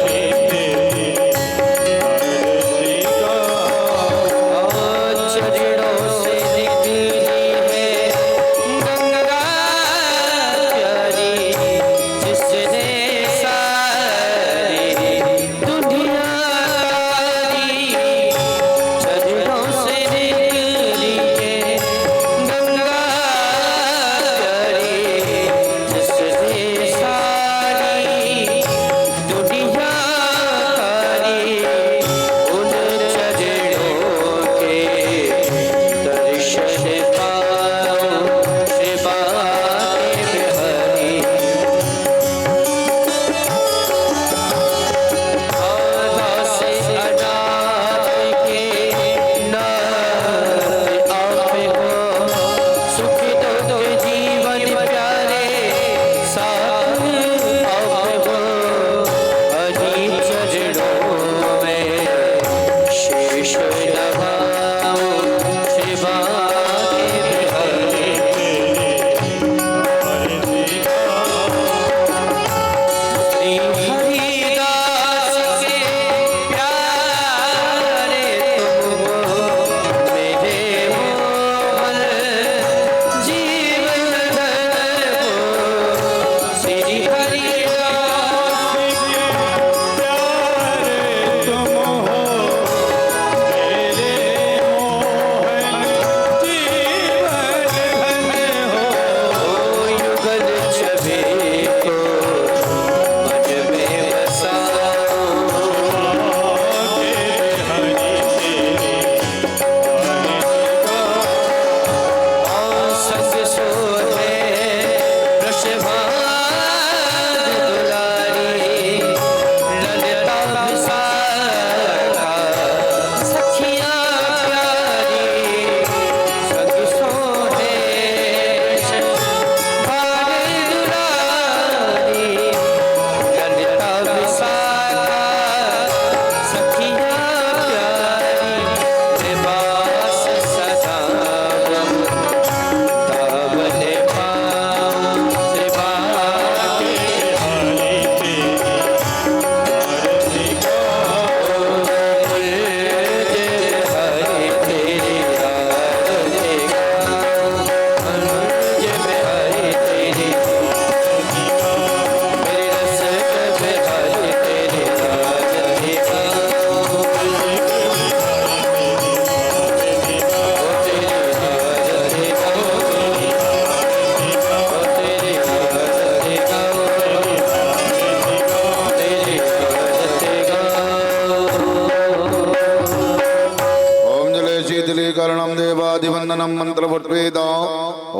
मंत्रपुष्पेद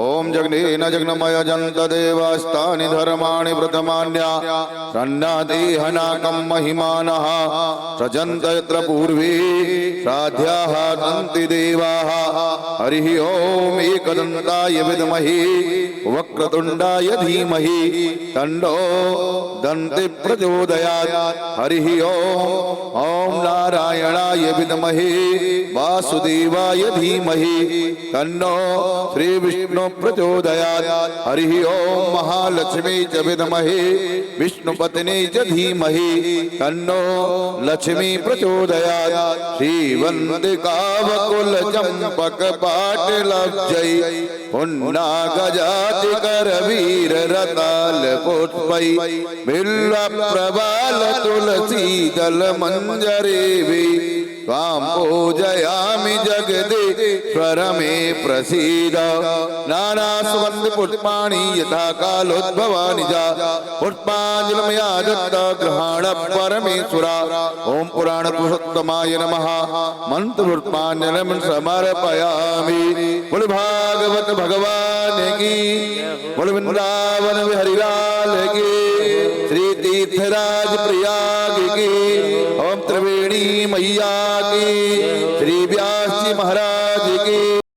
ओम जगनेन जग्नमय जंत देवास्तानि धर्माणि प्रथमान्या सन्नादेहनाकं महिमानः सजन्त यत्र पूर्वे साध्याः सन्ति देवाः हरिः ओम एकदन्ताय विद्महे वक्रतुण्डाय धीमहि तन्नो दन्ति प्रचोदयात् हरिः ओम नारायणाय विद्महे वासुदेवाय धीमहि तन्नो श्री विष्णु प्रचोदयात् हरिः ओम महालक्ष्मी च विद्महे विष्णुपत्नी च धीमहि तन्नो लक्ष्मी प्रचोदयात् श्रीवन्दिकावकुल चंपक पाटलब्जै पुन्नागजाति करवीर रताल पुष्पै बिल्व प्रबाल तुलसी दल मंजरेवि त्वां पूजयामि जगदीश्वर मे प्रसीद नाना सुगंधि पुष्पाणि यथा कालोद्भवानि च पुष्पांजलिमया दत्त ग्रहण परमेश्वरा ओम पुराण पुरुषोत्तमाय नमः मंत्र पुष्पांजलिं समर्पयामि बोल भागवत भगवान की बोल वृंदावन बिहारी लाल की श्री तीर्थराज प्रयाग की ओम त्रिवेणी मैया की श्री व्यास जी महाराज की।